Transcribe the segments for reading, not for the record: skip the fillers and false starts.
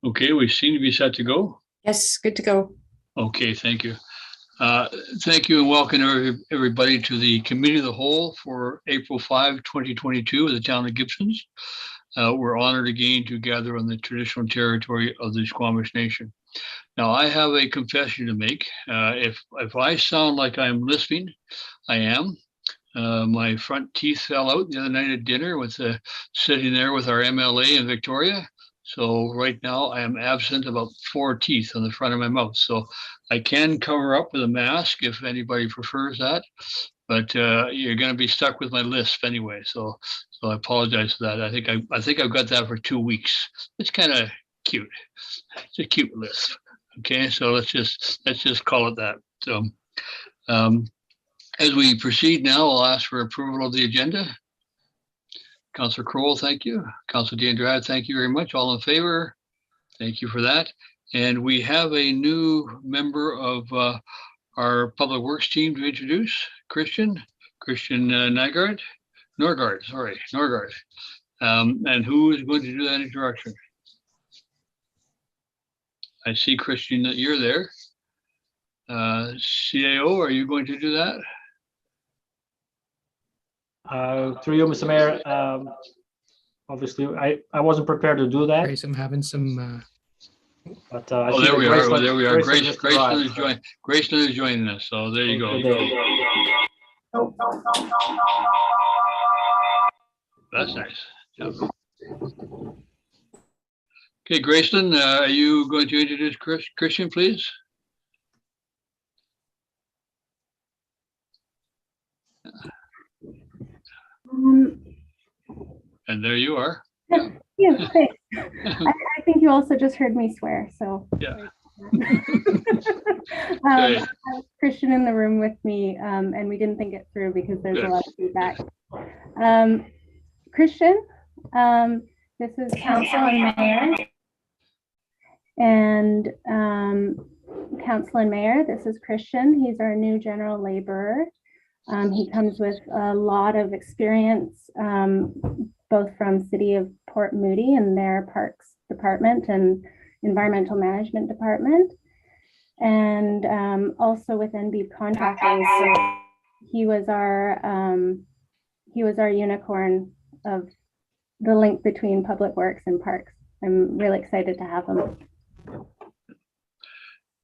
Okay, we seem to be set to go. Yes, good to go. Okay, thank you. Thank you and welcome everybody to the Committee of the Whole for April 5, 2022 of the town of Gibsons. We're honored again to gather on the traditional territory of the Squamish Nation. Now, I have a confession to make. If I sound like I'm lisping, I am. My front teeth fell out the other night at dinner with sitting there with our MLA in Victoria. So right now I am absent about 4 teeth on the front of my mouth. So I can cover up with a mask if anybody prefers that, but you're going to be stuck with my lisp anyway. So I apologize for that. I think I've got that for 2 weeks. It's kind of cute. It's a cute lisp. Okay, so let's just call it that. So as we proceed now, I'll ask for approval of the agenda. Councillor Crowell, thank you. Councillor DeAndrade, thank you very much. All in favor? Thank you for that. And we have a new member of our Public Works team to introduce, Christian Norgard. And who is going to do that introduction? I see, Christian, that you're there. CAO, are you going to do that? Through you, Mr. Mayor, obviously I wasn't prepared to do that. Grace, I'm having some. But oh, there we are. There we are. Grayson is joining us. So there you go. That's nice. Yep. Okay, Grayson, are you going to introduce Christian, please? And there you are. Yeah, thanks. I think you also just heard me swear, so. Yeah. I have Christian in the room with me, and we didn't think it through because there's a lot of feedback. Christian, this is Counsel and Mayor. And Counsel and Mayor, this is Christian. He's our new general laborer. He comes with a lot of experience, both from City of Port Moody and their Parks Department and Environmental Management Department, and also with NB Contracting. So he was our unicorn of the link between Public Works and Parks. I'm really excited to have him.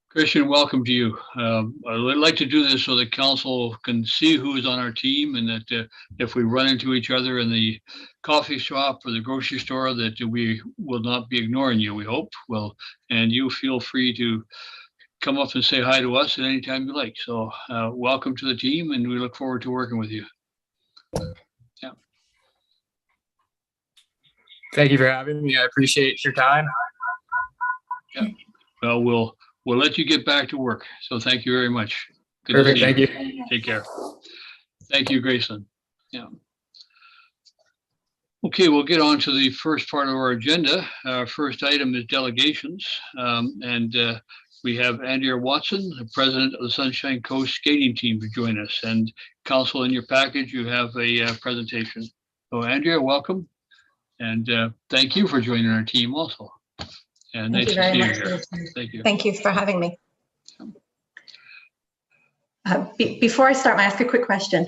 Christian, welcome to you. I'd like to do this so that council can see who is on our team, and that if we run into each other in the coffee shop or the grocery store, that we will not be ignoring you, we hope. Well, and you feel free to come up and say hi to us at any time you like. So welcome to the team, and we look forward to working with you. Yeah. Thank you for having me. I appreciate your time. Yeah. Well, we'll let you get back to work. So thank you very much. Good Perfect. Thank you. Take care. Thank you, Grayson. Yeah. Okay, we'll get on to the first part of our agenda. Our first item is delegations. We have Andrea Watson, the president of the Sunshine Coast skating team, to join us. And council, in your package, you have a presentation. So Andrea, welcome. And thank you for joining our team also. And nice to see you here. Thank you. Thank you for having me. Before I start, I ask a quick question.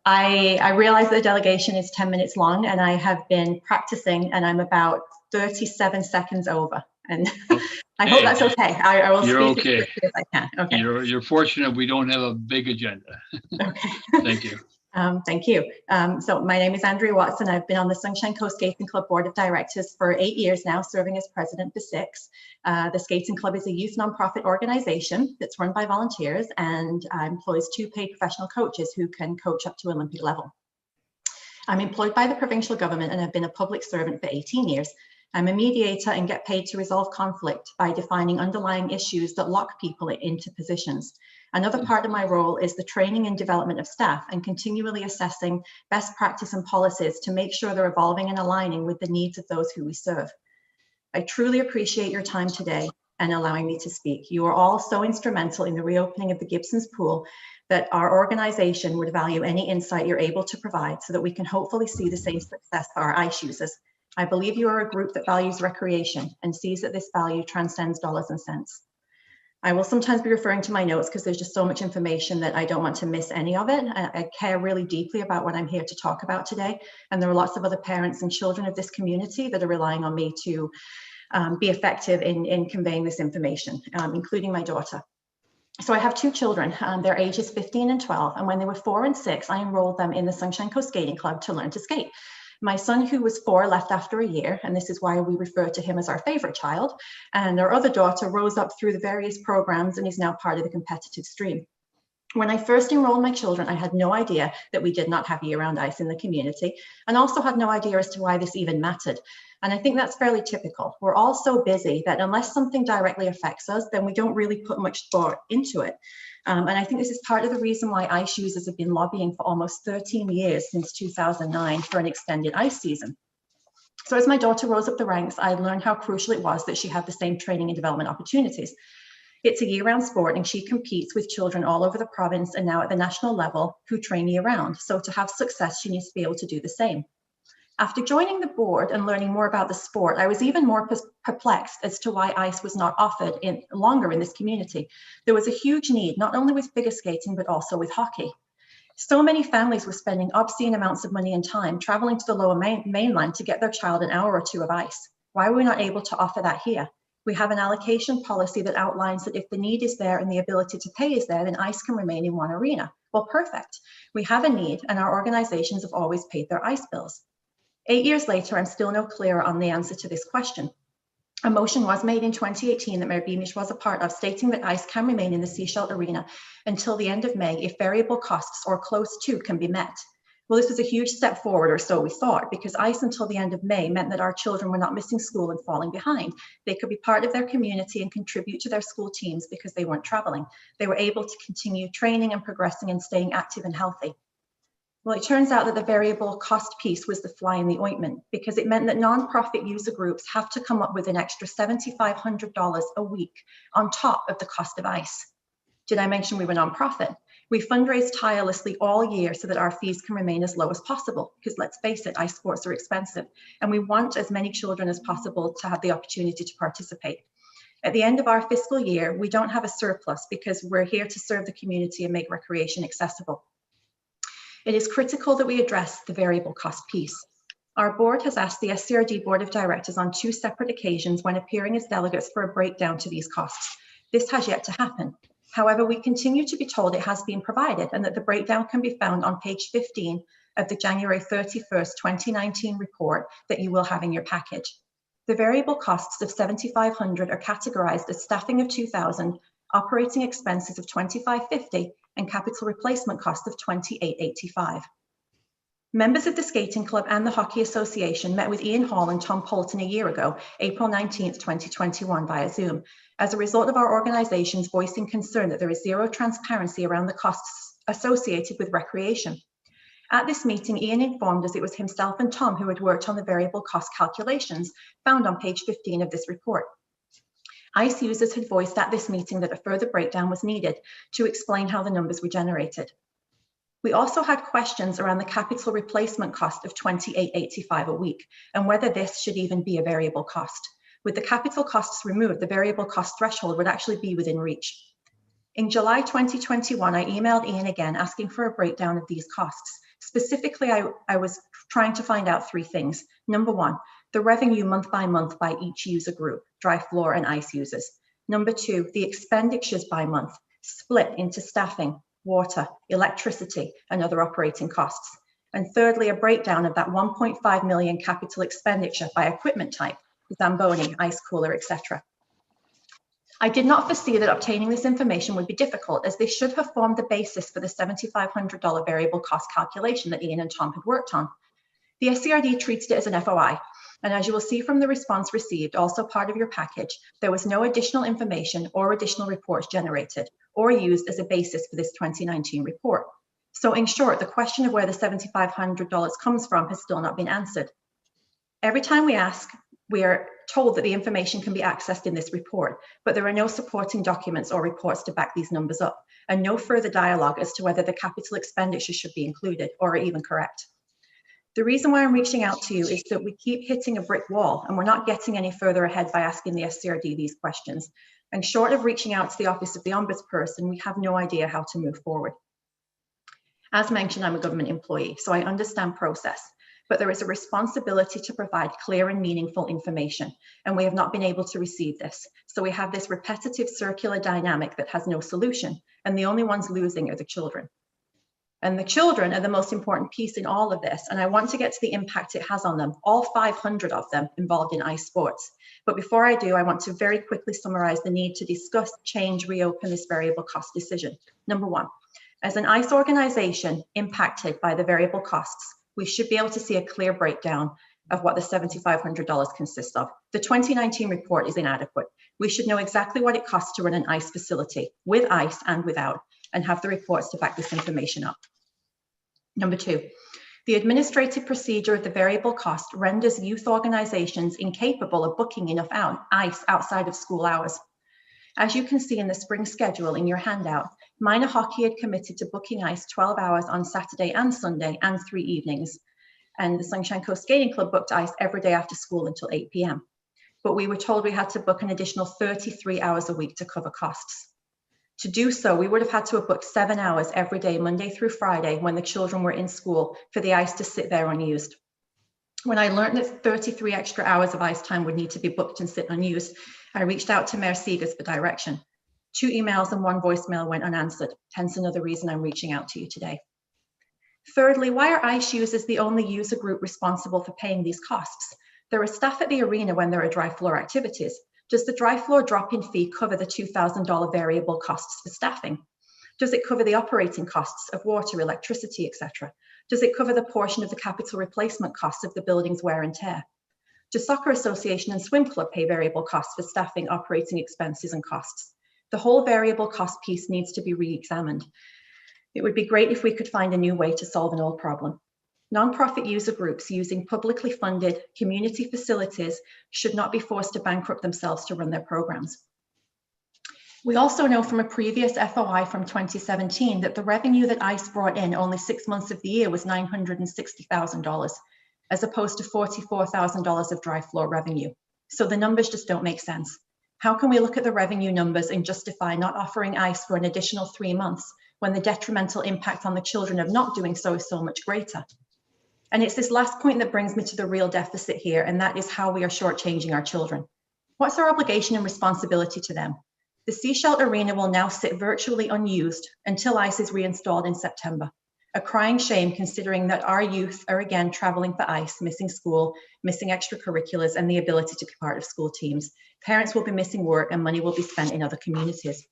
I realize the delegation is 10 minutes long, and I have been practicing, and I'm about 37 seconds over. And I hope that's okay. I will speak as quickly as I can. Okay. You're fortunate we don't have a big agenda. Okay. Thank you. Thank you. So my name is Andrea Watson. I've been on the Sunshine Coast Skating Club Board of Directors for 8 years now, serving as president for 6. The Skating Club is a youth nonprofit organization that's run by volunteers and employs 2 paid professional coaches who can coach up to Olympic level. I'm employed by the provincial government and have been a public servant for 18 years. I'm a mediator and get paid to resolve conflict by defining underlying issues that lock people into positions. Another part of my role is the training and development of staff and continually assessing best practice and policies to make sure they're evolving and aligning with the needs of those who we serve. I truly appreciate your time today and allowing me to speak. You are all so instrumental in the reopening of the Gibson's pool that our organization would value any insight you're able to provide so that we can hopefully see the same success for our ice users. I believe you are a group that values recreation and sees that this value transcends dollars and cents. I will sometimes be referring to my notes because there's just so much information that I don't want to miss any of it. I care really deeply about what I'm here to talk about today. And there are lots of other parents and children of this community that are relying on me to be effective in conveying this information, including my daughter. So I have two children, their ages 15 and 12. And when they were 4 and 6, I enrolled them in the Sunshine Coast Skating Club to learn to skate. My son, who was 4, left after a year, and this is why we refer to him as our favorite child. And our other daughter rose up through the various programs and is now part of the competitive stream. When I first enrolled my children, I had no idea that we did not have year-round ice in the community, and also had no idea as to why this even mattered. And I think that's fairly typical. We're all so busy that unless something directly affects us, then we don't really put much thought into it. And I think this is part of the reason why ice users have been lobbying for almost 13 years since 2009 for an extended ice season. So as my daughter rose up the ranks, I learned how crucial it was that she had the same training and development opportunities. It's a year-round sport and she competes with children all over the province and now at the national level who train year-round. So to have success, she needs to be able to do the same. After joining the board and learning more about the sport, I was even more perplexed as to why ice was not offered longer in this community. There was a huge need, not only with figure skating, but also with hockey. So many families were spending obscene amounts of money and time traveling to the lower mainland to get their child an hour or two of ice. Why were we not able to offer that here? We have an allocation policy that outlines that if the need is there and the ability to pay is there, then ice can remain in one arena. Well, perfect. We have a need and our organizations have always paid their ice bills. 8 years later, I'm still no clearer on the answer to this question. A motion was made in 2018 that Mayor Beamish was a part of, stating that ice can remain in the Seashell Arena until the end of May if variable costs or close to can be met. Well, this was a huge step forward, or so we thought, because ice until the end of May meant that our children were not missing school and falling behind. They could be part of their community and contribute to their school teams because they weren't traveling. They were able to continue training and progressing and staying active and healthy. Well, it turns out that the variable cost piece was the fly in the ointment because it meant that nonprofit user groups have to come up with an extra $7,500 a week on top of the cost of ice. Did I mention we were nonprofit? We fundraise tirelessly all year so that our fees can remain as low as possible because let's face it, ice sports are expensive and we want as many children as possible to have the opportunity to participate. At the end of our fiscal year, we don't have a surplus because we're here to serve the community and make recreation accessible. It is critical that we address the variable cost piece. Our board has asked the SCRD Board of Directors on 2 separate occasions when appearing as delegates for a breakdown to these costs. This has yet to happen. However, we continue to be told it has been provided and that the breakdown can be found on page 15 of the January 31st, 2019 report that you will have in your package. The variable costs of $7,500 are categorized as staffing of $2,000, operating expenses of $2,550, and capital replacement cost of $2,885. Members of the Skating Club and the Hockey Association met with Ian Hall and Tom Poulton a year ago, April 19th, 2021 via Zoom, as a result of our organizations voicing concern that there is zero transparency around the costs associated with recreation. At this meeting, Ian informed us it was himself and Tom who had worked on the variable cost calculations found on page 15 of this report. ICE users had voiced at this meeting that a further breakdown was needed to explain how the numbers were generated. We also had questions around the capital replacement cost of $2,885 a week and whether this should even be a variable cost. With the capital costs removed, the variable cost threshold would actually be within reach. In July 2021, I emailed Ian again asking for a breakdown of these costs. Specifically, I was trying to find out 3 things. Number 1, the revenue month by each user group, dry floor and ice users. Number 2, the expenditures by month, split into staffing, water, electricity, and other operating costs. And thirdly, a breakdown of that 1.5 million capital expenditure by equipment type, Zamboni, ice cooler, etc. I did not foresee that obtaining this information would be difficult, as this should have formed the basis for the $7,500 variable cost calculation that Ian and Tom had worked on. The SCRD treated it as an FOI, and as you will see from the response received, also part of your package, there was no additional information or additional reports generated or used as a basis for this 2019 report. So in short, the question of where the $7,500 comes from has still not been answered. Every time we ask, we are told that the information can be accessed in this report, but there are no supporting documents or reports to back these numbers up, and no further dialogue as to whether the capital expenditure should be included or even correct. The reason why I'm reaching out to you is that we keep hitting a brick wall and we're not getting any further ahead by asking the SCRD these questions. And short of reaching out to the Office of the Ombudsperson, we have no idea how to move forward. As mentioned, I'm a government employee, so I understand process, but there is a responsibility to provide clear and meaningful information, and we have not been able to receive this. So we have this repetitive circular dynamic that has no solution, and the only ones losing are the children. And the children are the most important piece in all of this, and I want to get to the impact it has on them, all 500 of them involved in ice sports. But before I do, I want to very quickly summarize the need to discuss, change, reopen this variable cost decision. Number one, as an ice organization impacted by the variable costs, we should be able to see a clear breakdown of what the $7,500 consists of. The 2019 report is inadequate. We should know exactly what it costs to run an ice facility, with ice and without, and have the reports to back this information up. Number two, the administrative procedure of the variable cost renders youth organizations incapable of booking enough ice outside of school hours. As you can see in the spring schedule in your handout, minor hockey had committed to booking ice 12 hours on Saturday and Sunday and 3 evenings. And the Sunshine Coast Skating Club booked ice every day after school until 8 p.m. But we were told we had to book an additional 33 hours a week to cover costs. To do so, we would have had to have booked 7 hours every day, Monday through Friday, when the children were in school, for the ice to sit there unused. When I learned that 33 extra hours of ice time would need to be booked and sit unused, I reached out to Mayor Seegers for direction. 2 emails and 1 voicemail went unanswered, hence another reason I'm reaching out to you today. Thirdly, why are ice users the only user group responsible for paying these costs? There are staff at the arena when there are dry floor activities. Does the dry floor drop-in fee cover the $2,000 variable costs for staffing? Does it cover the operating costs of water, electricity, etc.? Does it cover the portion of the capital replacement costs of the building's wear and tear? Do Soccer Association and Swim Club pay variable costs for staffing, operating expenses and costs? The whole variable cost piece needs to be re-examined. It would be great if we could find a new way to solve an old problem. Non-profit user groups using publicly funded community facilities should not be forced to bankrupt themselves to run their programs. We also know from a previous FOI from 2017 that the revenue that ICE brought in only 6 months of the year was $960,000, as opposed to $44,000 of dry floor revenue. So the numbers just don't make sense. How can we look at the revenue numbers and justify not offering ICE for an additional 3 months when the detrimental impact on the children of not doing so is so much greater? And it's this last point that brings me to the real deficit here, and that is how we are shortchanging our children. What's our obligation and responsibility to them? The Seashell Arena will now sit virtually unused until ICE is reinstalled in September. A crying shame considering that our youth are again traveling for ICE, missing school, missing extracurriculars, and the ability to be part of school teams. Parents will be missing work and money will be spent in other communities.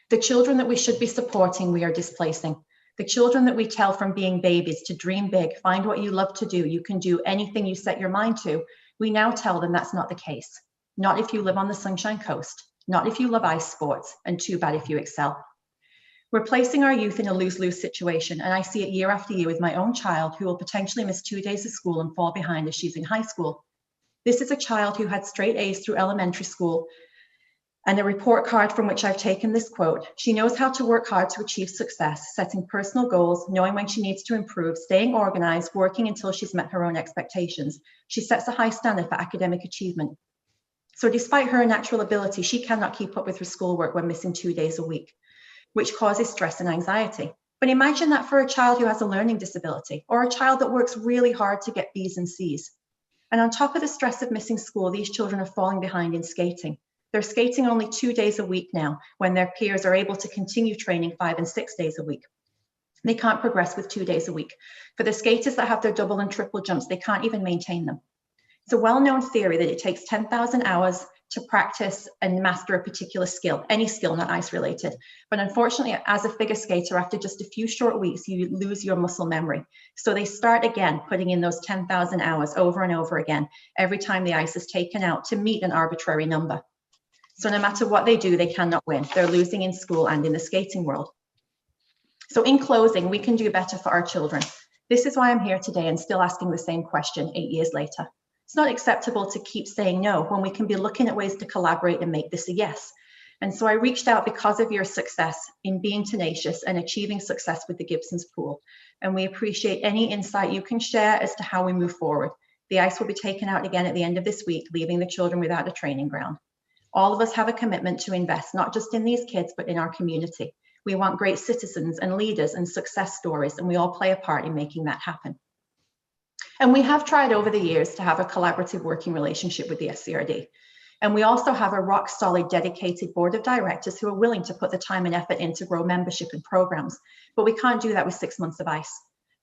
The children that we should be supporting, we are displacing. The children that we tell from being babies to dream big, find what you love to do, you can do anything you set your mind to, we now tell them that's not the case. Not if you live on the Sunshine Coast, not if you love ice sports, and too bad if you excel. We're placing our youth in a lose-lose situation, and I see it year after year with my own child who will potentially miss 2 days of school and fall behind as she's in high school. This is a child who had straight A's through elementary school, and a report card from which I've taken this quote. She knows how to work hard to achieve success, setting personal goals, knowing when she needs to improve, staying organized, working until she's met her own expectations. She sets a high standard for academic achievement. So despite her natural ability, she cannot keep up with her schoolwork when missing 2 days a week, which causes stress and anxiety. But imagine that for a child who has a learning disability, or a child that works really hard to get B's and C's. And on top of the stress of missing school, these children are falling behind in skating. They're skating only 2 days a week now, when their peers are able to continue training 5 and 6 days a week. They can't progress with 2 days a week. For the skaters that have their double and triple jumps, they can't even maintain them. It's a well-known theory that it takes 10,000 hours to practice and master a particular skill, any skill, not ice related. But unfortunately, as a figure skater, after just a few short weeks, you lose your muscle memory. So they start again, putting in those 10,000 hours over and over again, every time the ice is taken out to meet an arbitrary number. So no matter what they do, they cannot win. They're losing in school and in the skating world. So in closing, we can do better for our children. This is why I'm here today and still asking the same question 8 years later. It's not acceptable to keep saying no when we can be looking at ways to collaborate and make this a yes. And so I reached out because of your success in being tenacious and achieving success with the Gibson's pool. And we appreciate any insight you can share as to how we move forward. The ice will be taken out again at the end of this week, leaving the children without a training ground. All of us have a commitment to invest, not just in these kids, but in our community. We want great citizens and leaders and success stories, and we all play a part in making that happen. And we have tried over the years to have a collaborative working relationship with the SCRD. And we also have a rock solid, dedicated board of directors who are willing to put the time and effort in to grow membership and programs. But we can't do that with 6 months of ice.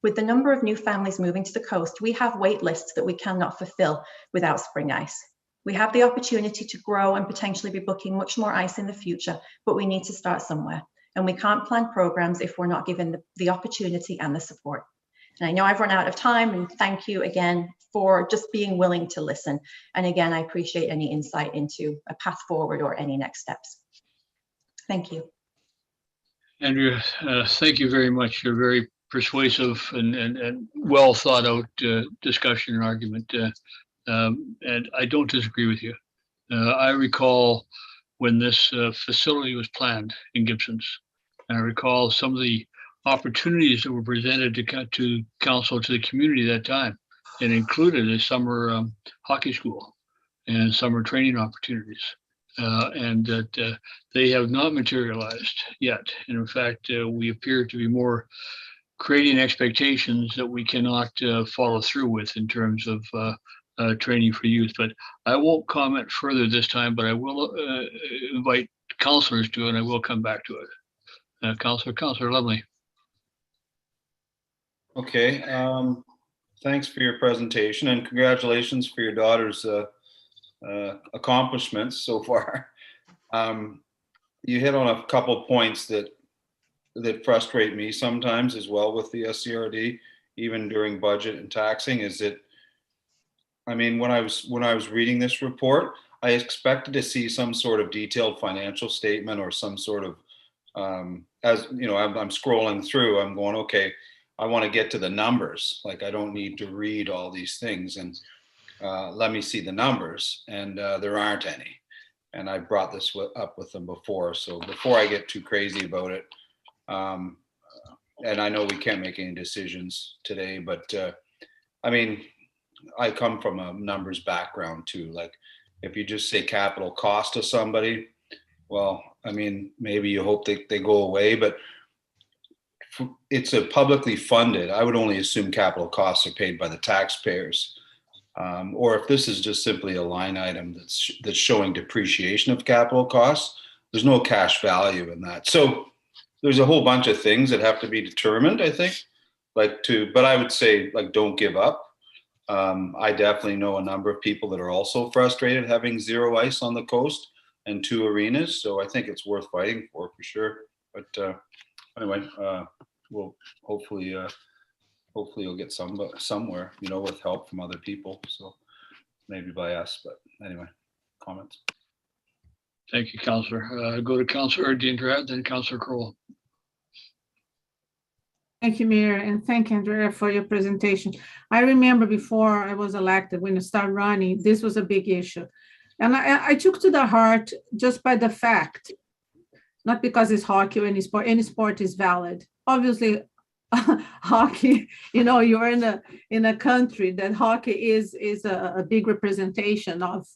With the number of new families moving to the coast, we have wait lists that we cannot fulfill without spring ice. We have the opportunity to grow and potentially be booking much more ice in the future, but we need to start somewhere. And we can't plan programs if we're not given the opportunity and the support. And I know I've run out of time, and thank you again for just being willing to listen. And again, I appreciate any insight into a path forward or any next steps. Thank you. Andrea, thank you very much. You're very persuasive and well thought out discussion and argument. And I don't disagree with you. I recall when this facility was planned in Gibson's, and I recall some of the opportunities that were presented to council, to the community at that time, and included a summer hockey school and summer training opportunities, and that they have not materialized yet. And in fact, we appear to be more creating expectations that we cannot follow through with in terms of training for youth. But I won't comment further this time, but I will invite councillors to it, and I will come back to it. Councillor Lovely. Okay, thanks for your presentation, and congratulations for your daughter's accomplishments so far. You hit on a couple points that frustrate me sometimes as well with the SCRD, even during budget and taxing. Is that, I mean, when I was reading this report, I expected to see some sort of detailed financial statement or some sort of, as you know, I'm scrolling through, I'm going, okay, I want to get to the numbers. Like, I don't need to read all these things, and let me see the numbers. And there aren't any. And I brought this up with them before. So before I get too crazy about it, and I know we can't make any decisions today, but I mean, I come from a numbers background too. Like, if you just say capital cost to somebody, well, I mean, maybe you hope they go away, but it's a publicly funded. I would only assume capital costs are paid by the taxpayers. Or if this is just simply a line item that's showing depreciation of capital costs, there's no cash value in that. So there's a whole bunch of things that have to be determined, I think, but I would say, like, don't give up. I definitely know a number of people that are also frustrated having zero ice on the coast and 2 arenas. So I think it's worth fighting for sure. But anyway, we'll hopefully you'll get somewhere, you know, with help from other people. So maybe by us, but anyway, comments. Thank you, Councillor. Go to Councillor Dindrat, then Councillor Crowell. Thank you, Mayor, and thank you, Andrea, for your presentation. I remember before I was elected, when I started running, this was a big issue. And I took to the heart just by the fact, not because it's hockey or any sport is valid. Obviously, hockey, you know, you're in a country that hockey is a big representation of,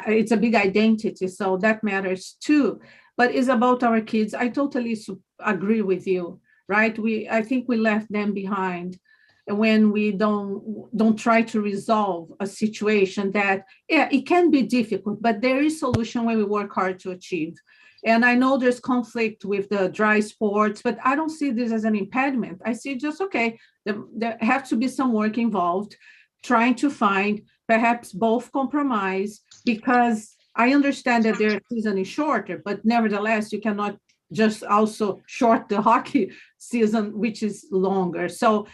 it's a big identity, so that matters too. But it's about our kids. I totally agree with you, right? I think we left them behind when we don't try to resolve a situation that, yeah, it can be difficult, but there is solution when we work hard to achieve. And I know there's conflict with the dry sports, but I don't see this as an impediment. I see just, okay, there have to be some work involved, trying to find perhaps both compromise, because I understand that their season is shorter, but nevertheless, you cannot just also short the hockey season, which is longer. So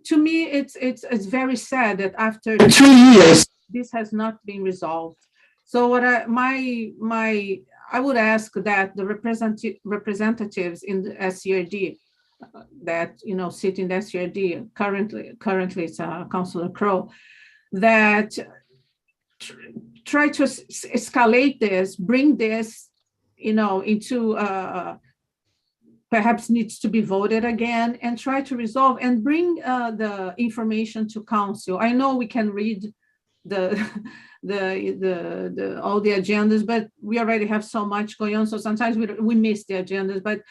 to me, it's very sad that after 2 years, this has not been resolved. So what I would ask that the representatives in the SCRD that, you know, sit in the SCRD, currently it's Councillor Crow, that try to escalate this, bring this into perhaps needs to be voted again, and try to resolve and bring the information to council. I know we can read the all the agendas, but we already have so much going on, so sometimes we miss the agendas. But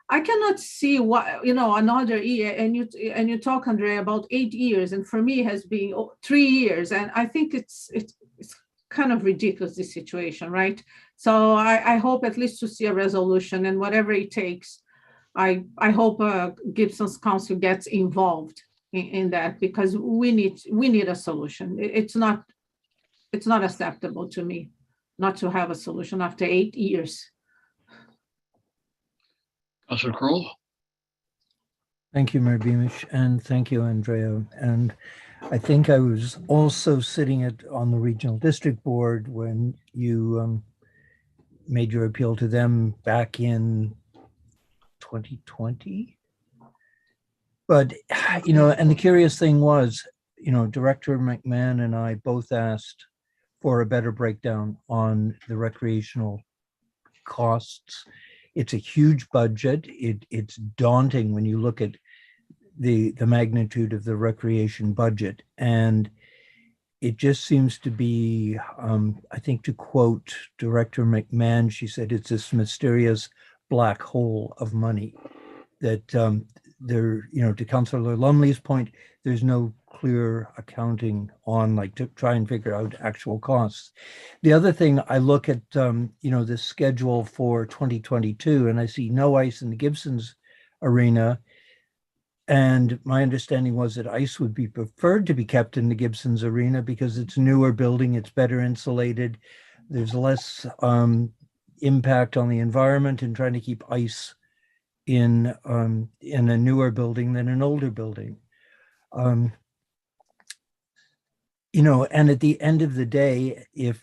I cannot see what, another year, and you talk, Andrea, about 8 years, and for me it has been 3 years, and I think it's kind of ridiculous, this situation, right? So I hope at least to see a resolution, and whatever it takes, I hope Gibson's council gets involved in that, because we need a solution. It's not acceptable to me not to have a solution after 8 years. Councilor Kroll? Thank you, Mayor Beamish, and thank you, Andrea. And I think I was also sitting on the regional district board when you made your appeal to them back in 2020. But, and the curious thing was, Director McMahon and I both asked for a better breakdown on the recreational costs. It's a huge budget. It's daunting when you look at the magnitude of the recreation budget. And it just seems to be, I think, to quote Director McMahon, she said, it's this mysterious black hole of money that to Councillor Lumley's point, there's no clear accounting on, like, to try and figure out actual costs. The other thing, I look at, the schedule for 2022, and I see no ice in the Gibson's arena. And my understanding was that ice would be preferred to be kept in the Gibson's arena because it's a newer building, it's better insulated. There's less impact on the environment in trying to keep ice in a newer building than an older building. And at the end of the day, if,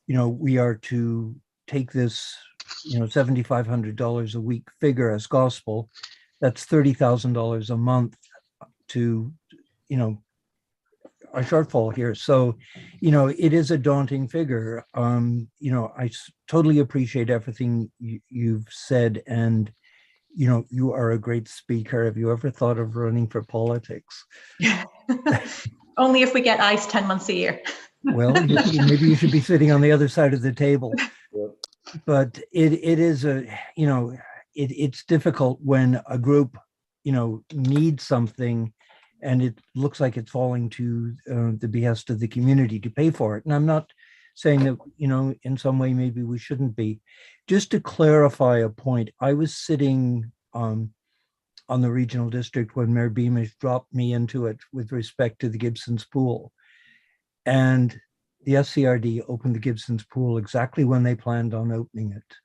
we are to take this, $7,500 a week figure as gospel, that's $30,000 a month to, a shortfall here. So, it is a daunting figure. I totally appreciate everything you've said, and, you are a great speaker. Have you ever thought of running for politics? Only if we get ice 10 months a year. Well, maybe you should be sitting on the other side of the table. But it is it's difficult when a group, needs something and it looks like it's falling to the behest of the community to pay for it. And I'm not saying that, in some way, maybe we shouldn't be. Just to clarify a point, I was sitting on the regional district when Mayor Beamish dropped me into it with respect to the Gibson's pool. And the SCRD opened the Gibson's pool exactly when they planned on opening it,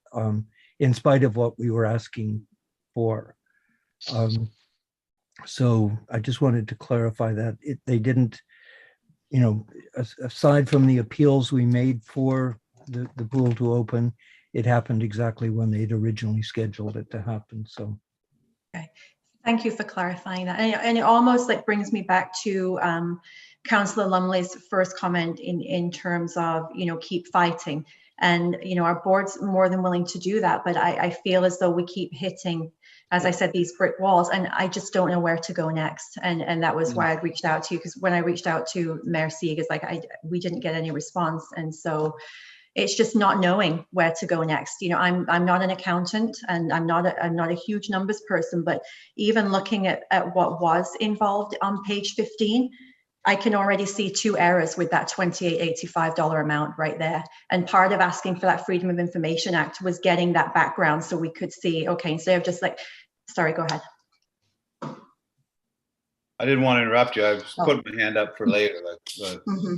in spite of what we were asking for. So I just wanted to clarify that they didn't, aside from the appeals we made for the pool to open, it happened exactly when they'd originally scheduled it to happen. So. Okay. Thank you for clarifying that. And it almost brings me back to Councillor Lumley's first comment in terms of, keep fighting. And, our board's more than willing to do that. But I feel as though we keep hitting, as I said, these brick walls, and I just don't know where to go next. And that was why I reached out to you, because when I reached out to Mayor Sieg, it's we didn't get any response. And so it's just not knowing where to go next. I'm not an accountant, and I'm not a huge numbers person, but even looking at what was involved on page 15, I can already see 2 errors with that $28.85 amount right there. And part of asking for that Freedom of Information Act was getting that background so we could see, okay, instead of just sorry, go ahead. I didn't want to interrupt you. I was putting my hand up for later.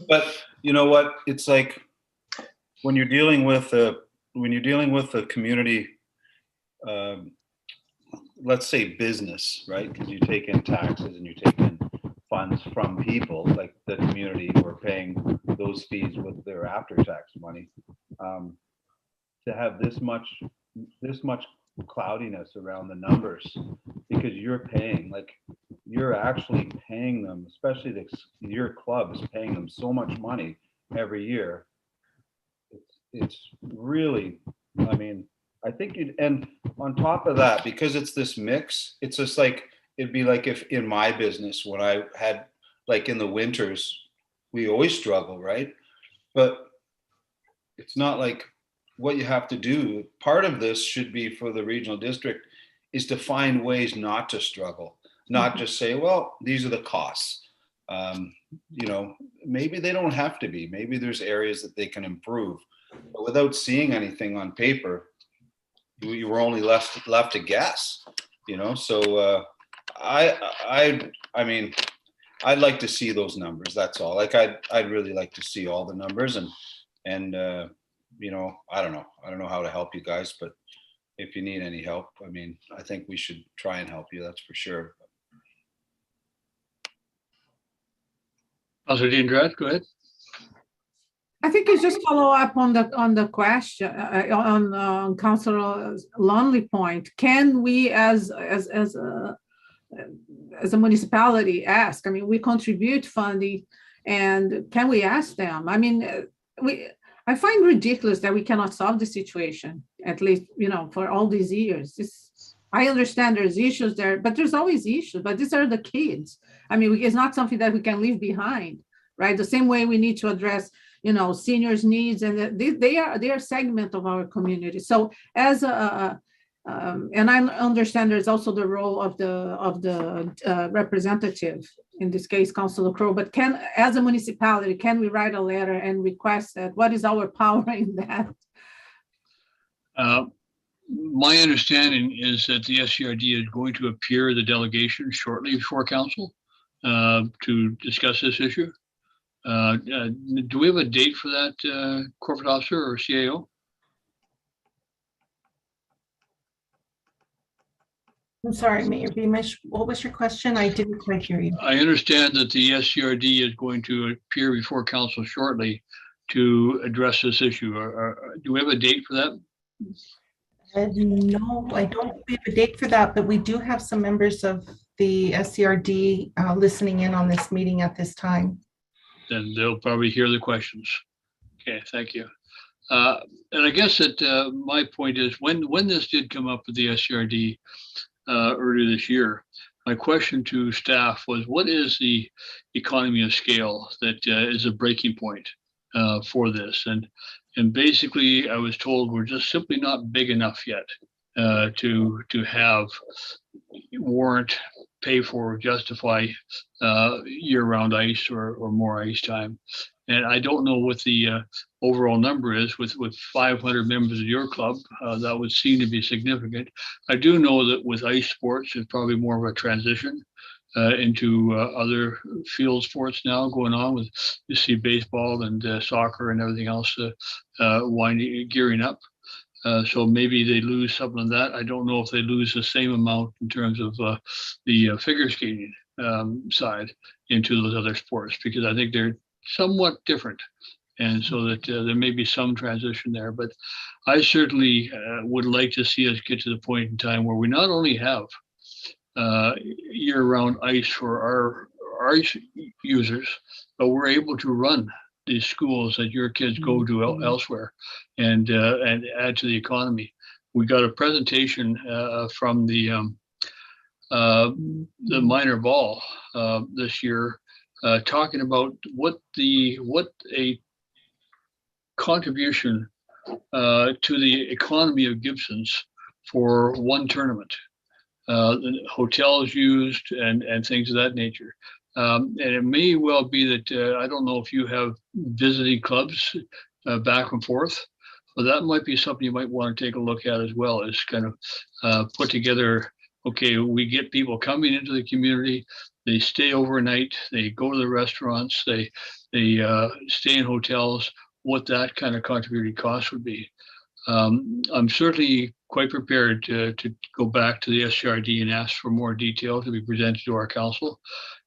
But you know what? It's like when you're dealing with a community, let's say business, right? Because you take in taxes and you take in funds from people, like the community who are paying those fees with their after-tax money. To have this much cloudiness around the numbers, because you're actually paying them, especially your club is paying them so much money every year. It's really I mean, I think and on top of that, because it's this mix, it's just like, it'd be like if in my business, when I had, like in the winters, we always struggle, right? But it's not like what you have to do. Part of this should be for the regional district is to find ways not to struggle, not just say, well, these are the costs. You know, maybe they don't have to be. Maybe there's areas that they can improve. But without seeing anything on paper, you were only left to guess. You know, so I mean, I'd like to see those numbers. That's all. Like I'd really like to see all the numbers and you know, I don't know how to help you guys, but if you need any help, I mean, I think we should try and help you. That's for sure. Councilor Dean Dredd, go ahead. I think it's just follow up on the question on Councilor Longley point. Can we as a municipality ask? I mean, we contribute funding, and can we ask them? I mean, I find ridiculous that we cannot solve the situation, at least, you know, for all these years. I understand there's issues there, but there's always issues, but these are the kids. I mean, it's not something that we can leave behind, right? The same way we need to address, you know, seniors' needs, and they are a segment of our community. So as and I understand there's also the role of the representative, in this case, Councilor Crow, but as a municipality, can we write a letter and request that? What is our power in that? My understanding is that the SCRD is going to appear at the delegation shortly before council to discuss this issue. Do we have a date for that, corporate officer or CAO? I'm sorry, Mayor Beamish, what was your question? I didn't quite hear you. I understand that the SCRD is going to appear before council shortly to address this issue. Do we have a date for that? No, I don't have a date for that, but we do have some members of the SCRD listening in on this meeting at this time. Then they'll probably hear the questions. Okay, thank you. And I guess that my point is when this did come up with the SCRD earlier this year, my question to staff was, what is the economy of scale that is a breaking point for this? And basically, I was told we're just simply not big enough yet to have warrant, pay for, justify year-round ice or more ice time. And I don't know what the overall number is with 500 members of your club. That would seem to be significant. I do know that with ice sports, it's probably more of a transition into other field sports now going on with, you see baseball and soccer and everything else gearing up. So maybe they lose some of that. I don't know if they lose the same amount in terms of the figure skating side into those other sports, because I think they're somewhat different. And so that there may be some transition there, but I certainly would like to see us get to the point in time where we not only have year-round ice for our ice users, but we're able to run these schools that your kids go to elsewhere and add to the economy. We got a presentation from the minor ball this year talking about what a contribution to the economy of Gibson's for one tournament. The hotels used and things of that nature. And it may well be that, I don't know if you have visiting clubs back and forth, but that might be something you might want to take a look at as well, as kind of put together, okay, we get people coming into the community, they stay overnight, they go to the restaurants, they stay in hotels, what that kind of contributing cost would be. I'm certainly quite prepared to go back to the SCRD and ask for more detail to be presented to our council.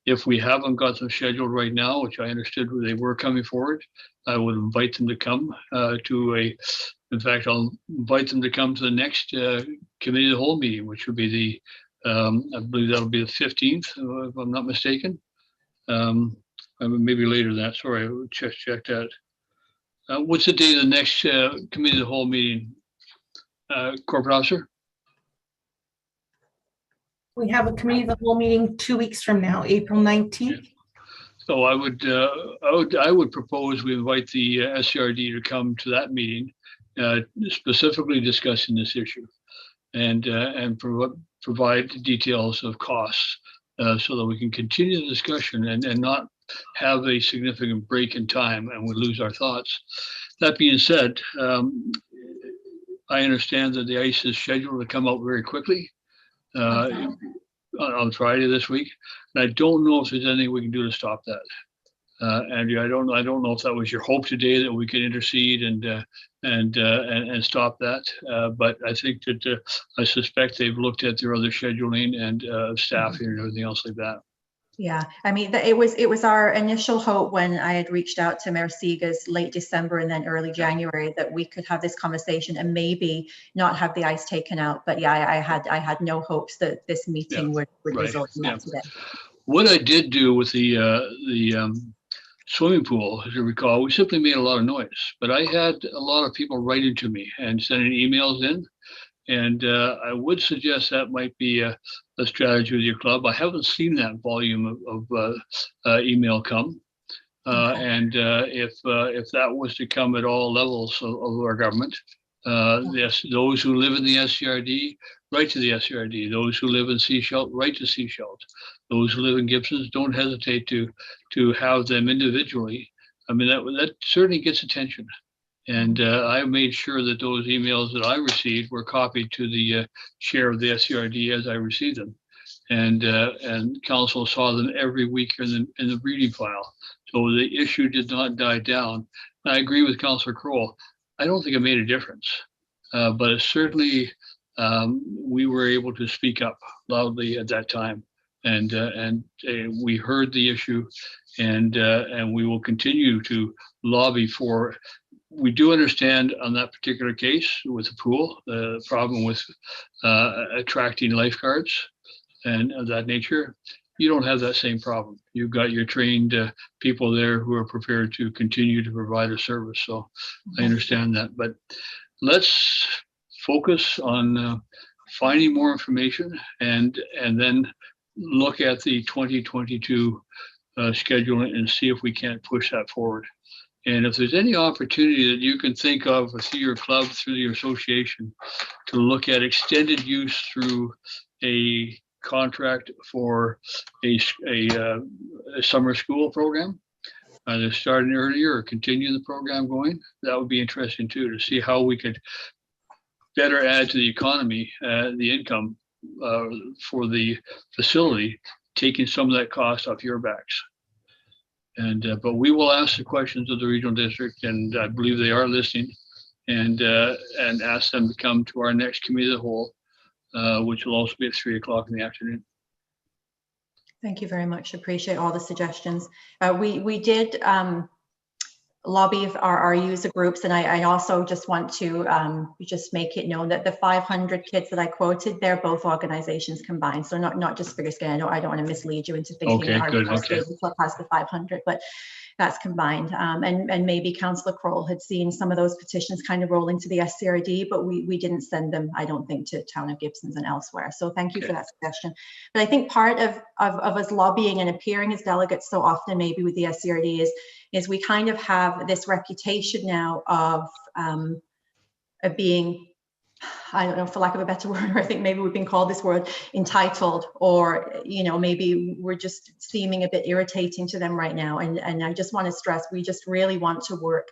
If we haven't got them scheduled right now, which I understood they were coming forward, I would invite them to come in fact, I'll invite them to come to the next committee of the whole meeting, which would be I believe that'll be the 15th, if I'm not mistaken. Maybe later than that, sorry, I check that. What's the date of the next committee of the whole meeting, Corporate Officer? We have a committee of the whole meeting 2 weeks from now, April 19th. So I would propose we invite the SCRD to come to that meeting, specifically discussing this issue, and provide details of costs, so that we can continue the discussion and not have a significant break in time and we lose our thoughts. That being said, I understand that the ice is scheduled to come out very quickly on Friday this week, and I don't know if there's anything we can do to stop that. Andrea, I don't know if that was your hope today, that we could intercede and stop that. But I think that I suspect they've looked at their other scheduling and staffing and everything else like that. Yeah, I mean, it was our initial hope when I had reached out to Mayor Seegers late December and then early January that we could have this conversation and maybe not have the ice taken out. But yeah, I had no hopes that this meeting would result in that today. What I did do with the swimming pool, as you recall, we simply made a lot of noise, but I had a lot of people writing to me and sending emails in. And I would suggest that might be a strategy with your club. I haven't seen that volume of email come. And if that was to come at all levels of our government, yes, those who live in the SCRD, write to the SCRD. Those who live in Seashelt, write to Seashelt. Those who live in Gibsons, don't hesitate to have them individually. I mean, that certainly gets attention. And I made sure that those emails that I received were copied to the chair of the SCRD as I received them. And Counsel saw them every week in the reading file. So the issue did not die down. I agree with Councillor Kroll. I don't think it made a difference, but it certainly we were able to speak up loudly at that time. And we heard the issue, and we will continue to lobby for. We do understand on that particular case with the pool, the problem with attracting lifeguards and of that nature. You don't have that same problem. You've got your trained people there who are prepared to continue to provide a service. So I understand that, but let's focus on finding more information and then look at the 2022 schedule and see if we can't push that forward. And if there's any opportunity that you can think of through your club, through your association, to look at extended use through a contract for a summer school program, either starting earlier or continue the program going, that would be interesting too, to see how we could better add to the economy, the income for the facility, taking some of that cost off your backs. And but we will ask the questions of the regional district, and I believe they are listening, and ask them to come to our next committee of the whole, which will also be at 3 o'clock in the afternoon. Thank you very much. Appreciate all the suggestions. We did lobby our user groups, and I also just want to just make it known that the 500 kids that I quoted, they're both organizations combined, so not just Figure Skating. I don't want to mislead you into thinking our skating club has the 500, but that's combined. And maybe Councillor Kroll had seen some of those petitions kind of roll into the SCRD, but we didn't send them, I don't think, to Town of Gibsons and elsewhere. So thank you for that suggestion. But I think part of us lobbying and appearing as delegates so often maybe with the SCRD is we kind of have this reputation now of being, I don't know, for lack of a better word, or I think maybe we've been called this word, entitled, or, you know, maybe we're just seeming a bit irritating to them right now. And I just want to stress, we just really want to work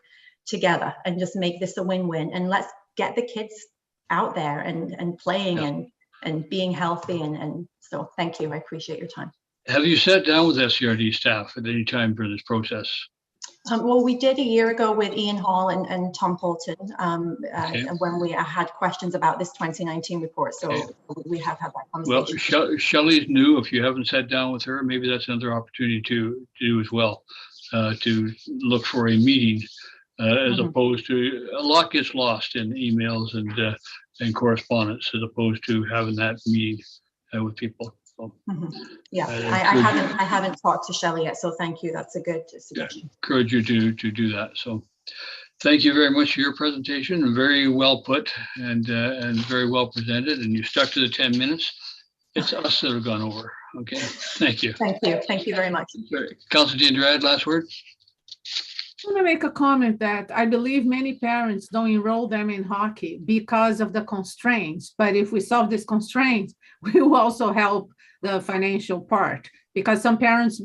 together and just make this a win-win. And let's get the kids out there and playing and being healthy. And so thank you. I appreciate your time. Have you sat down with SCRD staff at any time during this process? Well, we did a year ago with Ian Hall and Tom Poulton when we had questions about this 2019 report. So we have had that conversation. Well, Shelley's new. If you haven't sat down with her, maybe that's another opportunity to do as well, to look for a meeting as opposed to, a lot gets lost in emails and correspondence as opposed to having that meeting with people. Yeah, I haven't talked to Shelley yet, so thank you. That's a good suggestion. Encourage you to do that. So Thank you very much for your presentation. Very well put and very well presented. And you stuck to the 10 minutes. It's us that have gone over. Okay. Thank you. Thank you. Thank you very much. Councilor Andrade, last word. I want to make a comment that I believe many parents don't enroll them in hockey because of the constraints. But if we solve these constraints, we will also help the financial part, because some parents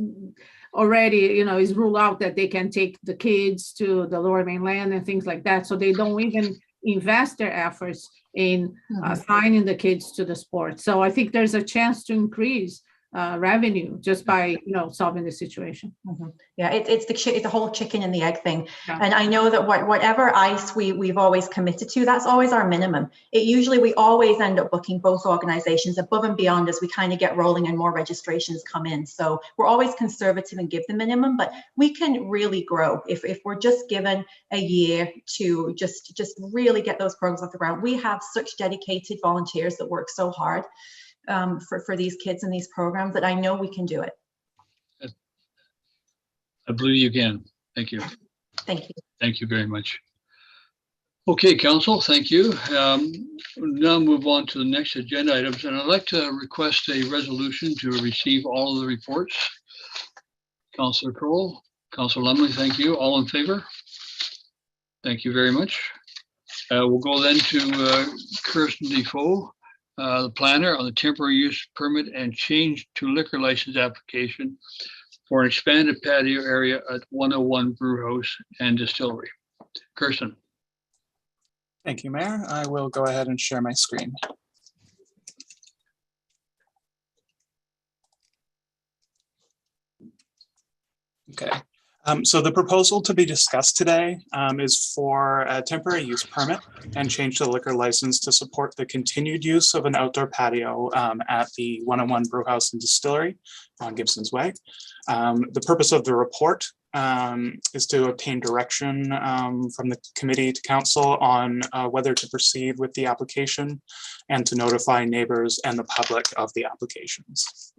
already, is ruled out that they can take the kids to the Lower Mainland and things like that. So they don't even invest their efforts in assigning the kids to the sport. So I think there's a chance to increase revenue just by solving the situation. Yeah, it's the whole chicken and the egg thing. Yeah. And I know that whatever ice we've always committed to, that's always our minimum. We always end up booking both organizations above and beyond as we kind of get rolling and more registrations come in. So we're always conservative and give the minimum, but we can really grow if we're just given a year to just really get those programs off the ground. We have such dedicated volunteers that work so hard for these kids and these programs that I know we can do it. I believe you can. Thank you. Thank you. Thank you very much. Okay, Council, thank you. We'll now move on to the next agenda items, and I'd like to request a resolution to receive all of the reports. Councilor Crowell, Councilor Lumley, thank you. All in favor? Thank you very much. We'll go then to Kirsten Defoe, the planner on the temporary use permit and change to liquor license application for an expanded patio area at 101 Brew House and Distillery. Kirsten. Thank you, Mayor. I will go ahead and share my screen. Okay. So the proposal to be discussed today is for a temporary use permit and change the liquor license to support the continued use of an outdoor patio at the 101 Brew House and Distillery on Gibson's Way. The purpose of the report is to obtain direction from the committee to council on whether to proceed with the application and to notify neighbors and the public of the applications.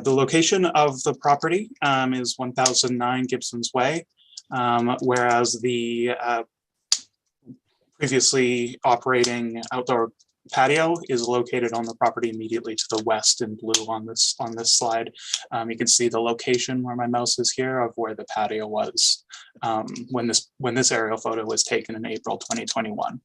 The location of the property is 1009 Gibson's Way, whereas the previously operating outdoor patio is located on the property immediately to the west in blue on this slide. You can see the location where my mouse is here of where the patio was when this aerial photo was taken in April 2021.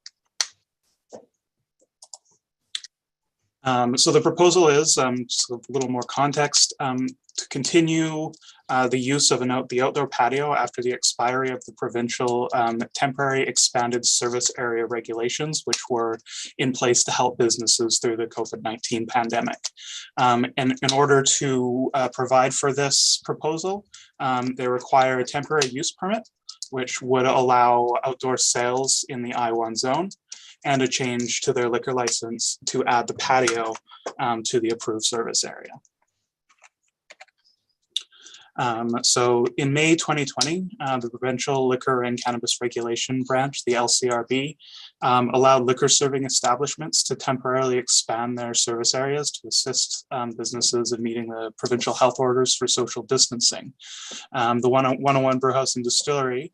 So the proposal is, just a little more context, to continue the use of the outdoor patio after the expiry of the provincial temporary expanded service area regulations, which were in place to help businesses through the COVID-19 pandemic. And in order to provide for this proposal, they require a temporary use permit, which would allow outdoor sales in the I-1 zone, and a change to their liquor license to add the patio to the approved service area. So in May 2020, the Provincial Liquor and Cannabis Regulation Branch, the LCRB, allowed liquor serving establishments to temporarily expand their service areas to assist businesses in meeting the provincial health orders for social distancing. The 101 Brew House and Distillery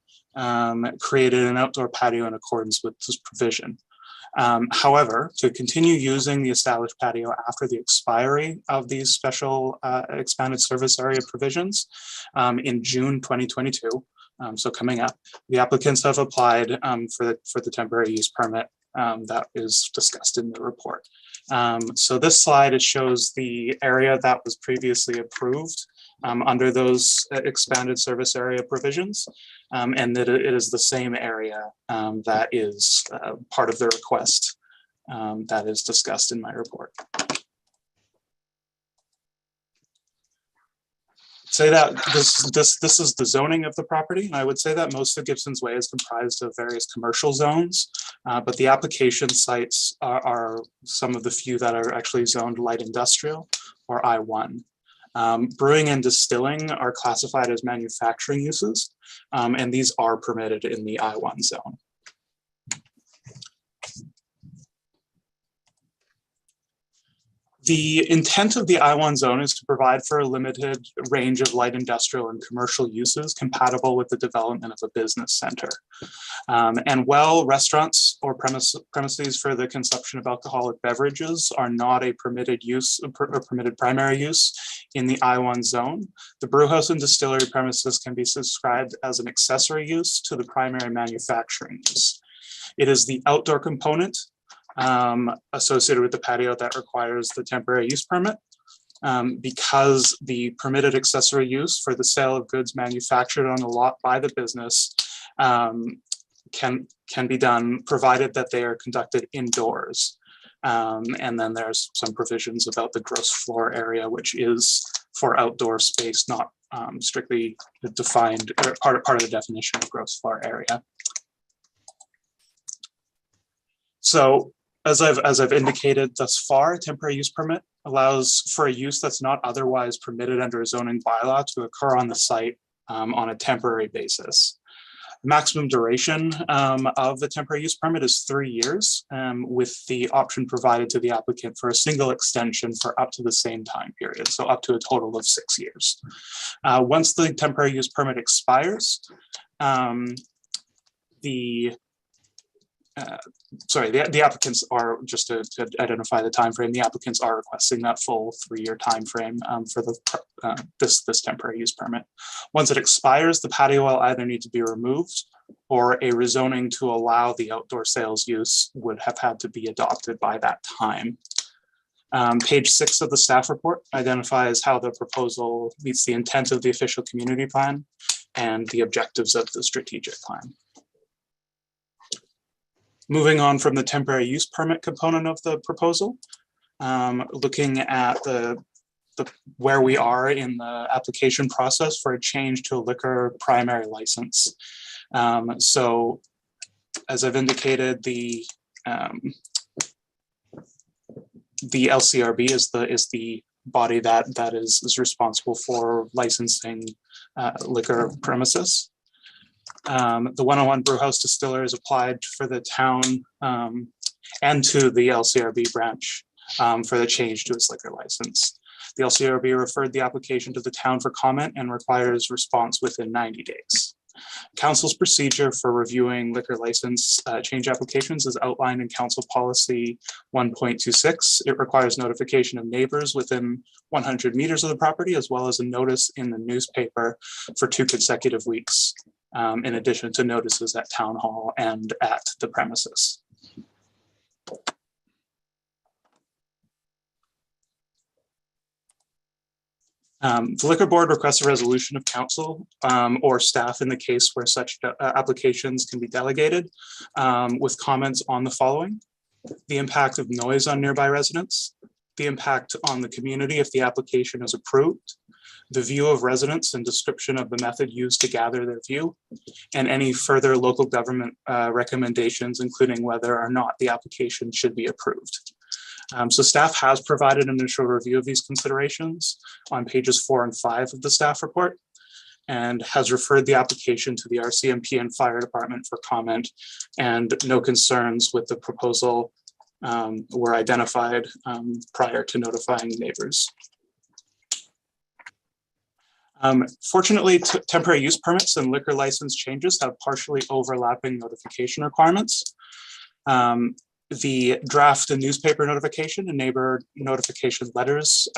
created an outdoor patio in accordance with this provision. However, to continue using the established patio after the expiry of these special expanded service area provisions in June 2022, so coming up, the applicants have applied for the temporary use permit that is discussed in the report. So this slide, it shows the area that was previously approved under those expanded service area provisions, and that it is the same area that is part of the request that is discussed in my report. Say that this is the zoning of the property. And I would say that most of Gibson's Way is comprised of various commercial zones, but the application sites are some of the few that are actually zoned light industrial or I-1. Brewing and distilling are classified as manufacturing uses, and these are permitted in the I-1 zone. The intent of the I-1 zone is to provide for a limited range of light industrial and commercial uses compatible with the development of a business center. And while restaurants or premises for the consumption of alcoholic beverages are not a permitted use or permitted primary use in the I-1 zone, the brewhouse and distillery premises can be subscribed as an accessory use to the primary manufacturing use. It is the outdoor component associated with the patio that requires the temporary use permit, because the permitted accessory use for the sale of goods manufactured on a lot by the business can be done provided that they are conducted indoors. And then there's some provisions about the gross floor area, which is for outdoor space, not strictly defined or part of the definition of gross floor area. So as I've indicated thus far, a temporary use permit allows for a use that's not otherwise permitted under a zoning bylaw to occur on the site on a temporary basis. The maximum duration of the temporary use permit is 3 years, with the option provided to the applicant for a single extension for up to the same time period, so up to a total of 6 years. Once the temporary use permit expires, the applicants are, just to identify the time frame, the applicants are requesting that full 3-year time frame for this temporary use permit. Once it expires, the patio will either need to be removed or a rezoning to allow the outdoor sales use would have had to be adopted by that time. Page 6 of the staff report identifies how the proposal meets the intent of the official community plan and the objectives of the strategic plan. Moving on from the temporary use permit component of the proposal, looking at where we are in the application process for a change to a liquor primary license. So as I've indicated, the LCRB is the body that is responsible for licensing liquor premises. The 101 Brewhouse Distiller has applied for the town and to the LCRB branch for the change to its liquor license. The LCRB referred the application to the town for comment and requires response within 90 days. Council's procedure for reviewing liquor license change applications is outlined in Council Policy 1.26. It requires notification of neighbors within 100 meters of the property, as well as a notice in the newspaper for 2 consecutive weeks. In addition to notices at town hall and at the premises. The liquor board requests a resolution of council or staff in the case where such applications can be delegated with comments on the following: the impact of noise on nearby residents, the impact on the community if the application is approved, the view of residents and description of the method used to gather their view, and any further local government recommendations, including whether or not the application should be approved. So staff has provided an initial review of these considerations on pages 4 and 5 of the staff report, and has referred the application to the RCMP and fire department for comment, and no concerns with the proposal were identified prior to notifying neighbors. Fortunately, temporary use permits and liquor license changes have partially overlapping notification requirements. The draft and newspaper notification and neighbor notification letters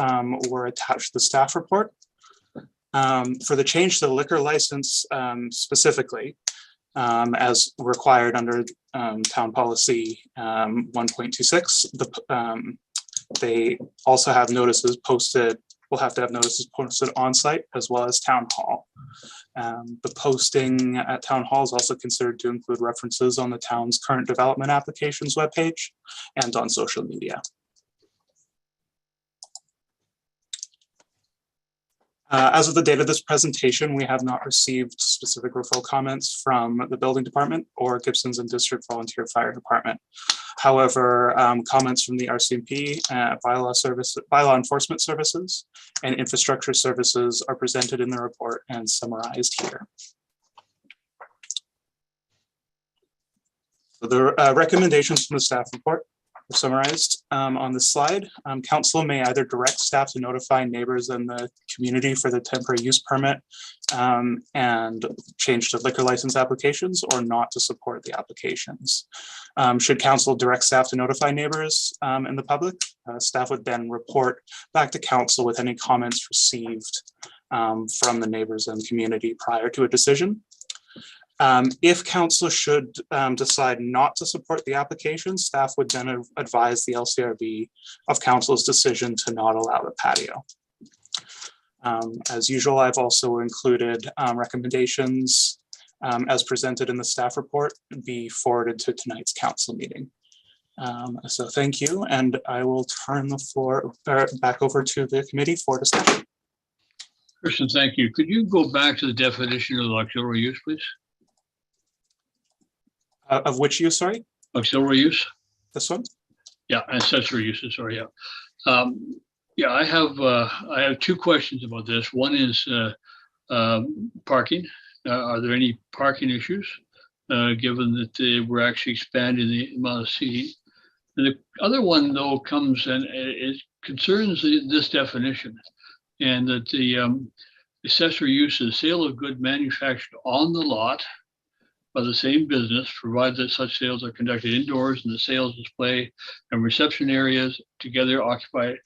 were attached to the staff report. For the change to the liquor license specifically, as required under Town Policy 1.26, they also have notices posted. We'll have to have notices posted on site as well as town hall. The posting at town hall is also considered to include references on the town's current development applications webpage and on social media. As of the date of this presentation, we have not received specific referral comments from the building department or Gibson's and District Volunteer Fire Department. However, comments from the RCMP, bylaw enforcement services, and infrastructure services are presented in the report and summarized here. So the recommendations from the staff report summarized on this slide. Council may either direct staff to notify neighbors in the community for the temporary use permit and change to liquor license applications, or not to support the applications. Should council direct staff to notify neighbors and the public, staff would then report back to council with any comments received from the neighbors and community prior to a decision. If council should decide not to support the application, staff would then advise the LCRB of council's decision to not allow the patio. As usual, I've also included recommendations as presented in the staff report be forwarded to tonight's council meeting. So thank you, and I will turn the floor back over to the committee for discussion. Christian, thank you. Could you go back to the definition of the auxiliary use, please? Of which use, sorry? Auxiliary use? This one? Yeah, accessory uses, sorry, yeah. Yeah, I have two questions about this. One is parking. Are there any parking issues, given that we're actually expanding the amount of seating? And the other one, though, comes and it concerns this definition, and that the accessory use is sale of goods manufactured on the lot by the same business, provided that such sales are conducted indoors and the sales, display, and reception areas together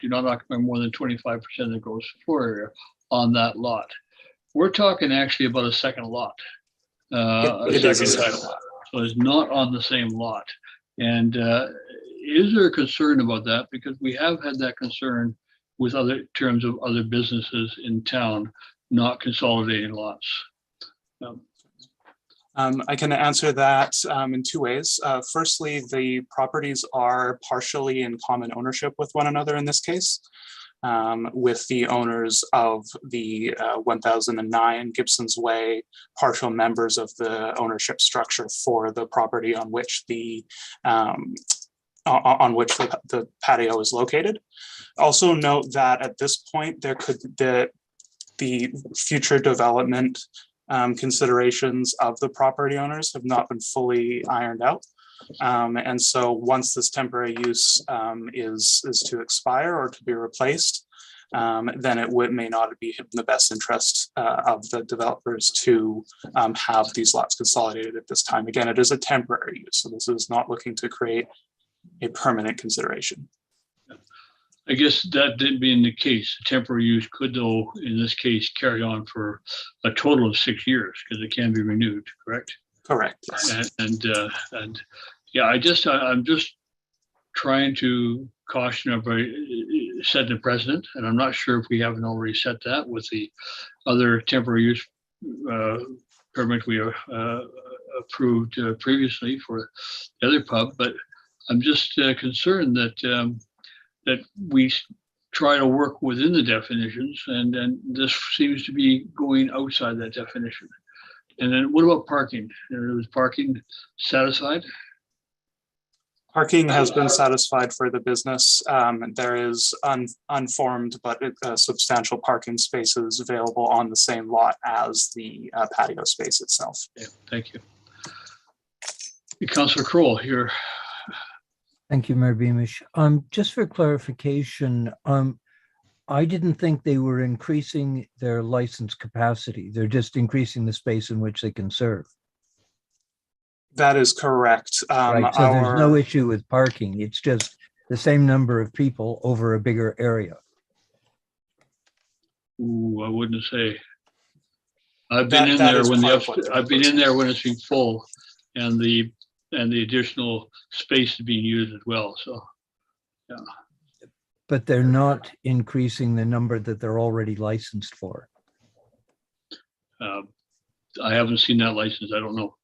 do not occupy more than 25% of the gross floor area on that lot. We're talking actually about a second lot. It is a second lot. So it's not on the same lot. And is there a concern about that? Because we have had that concern with other terms of other businesses in town not consolidating lots. I can answer that in two ways. Firstly, the properties are partially in common ownership with one another in this case, with the owners of the 1009 Gibson's Way, partial members of the ownership structure for the property on which the patio is located. Also note that at this point, there could the future development considerations of the property owners have not been fully ironed out. And so once this temporary use is to expire or to be replaced, then it may not be in the best interest of the developers to have these lots consolidated at this time. Again, it is a temporary use, so this is not looking to create a permanent consideration. I guess that did being the case, the temporary use could, though, in this case, carry on for a total of 6 years because it can be renewed, correct? Correct. Yes. And yeah, I'm just trying to caution everybody, setting a precedent, and I'm not sure if we haven't already set that with the other temporary use permit we approved previously for the other pub, but I'm just concerned that that we try to work within the definitions, and this seems to be going outside that definition. And then what about parking? Was parking satisfied? Parking has been satisfied for the business. There is unformed but substantial parking spaces available on the same lot as the patio space itself. Yeah, thank you. Councillor Kroll here. Thank you, Mayor Beamish. Just for clarification, I didn't think they were increasing their license capacity. They're just increasing the space in which they can serve. That is correct. Right, so there's no issue with parking. It's just the same number of people over a bigger area. Ooh, I wouldn't say. I've been in there when I've been in there when it's been full, and the additional space is being used as well. So, yeah. But they're not increasing the number that they're already licensed for. I haven't seen that license. I don't know.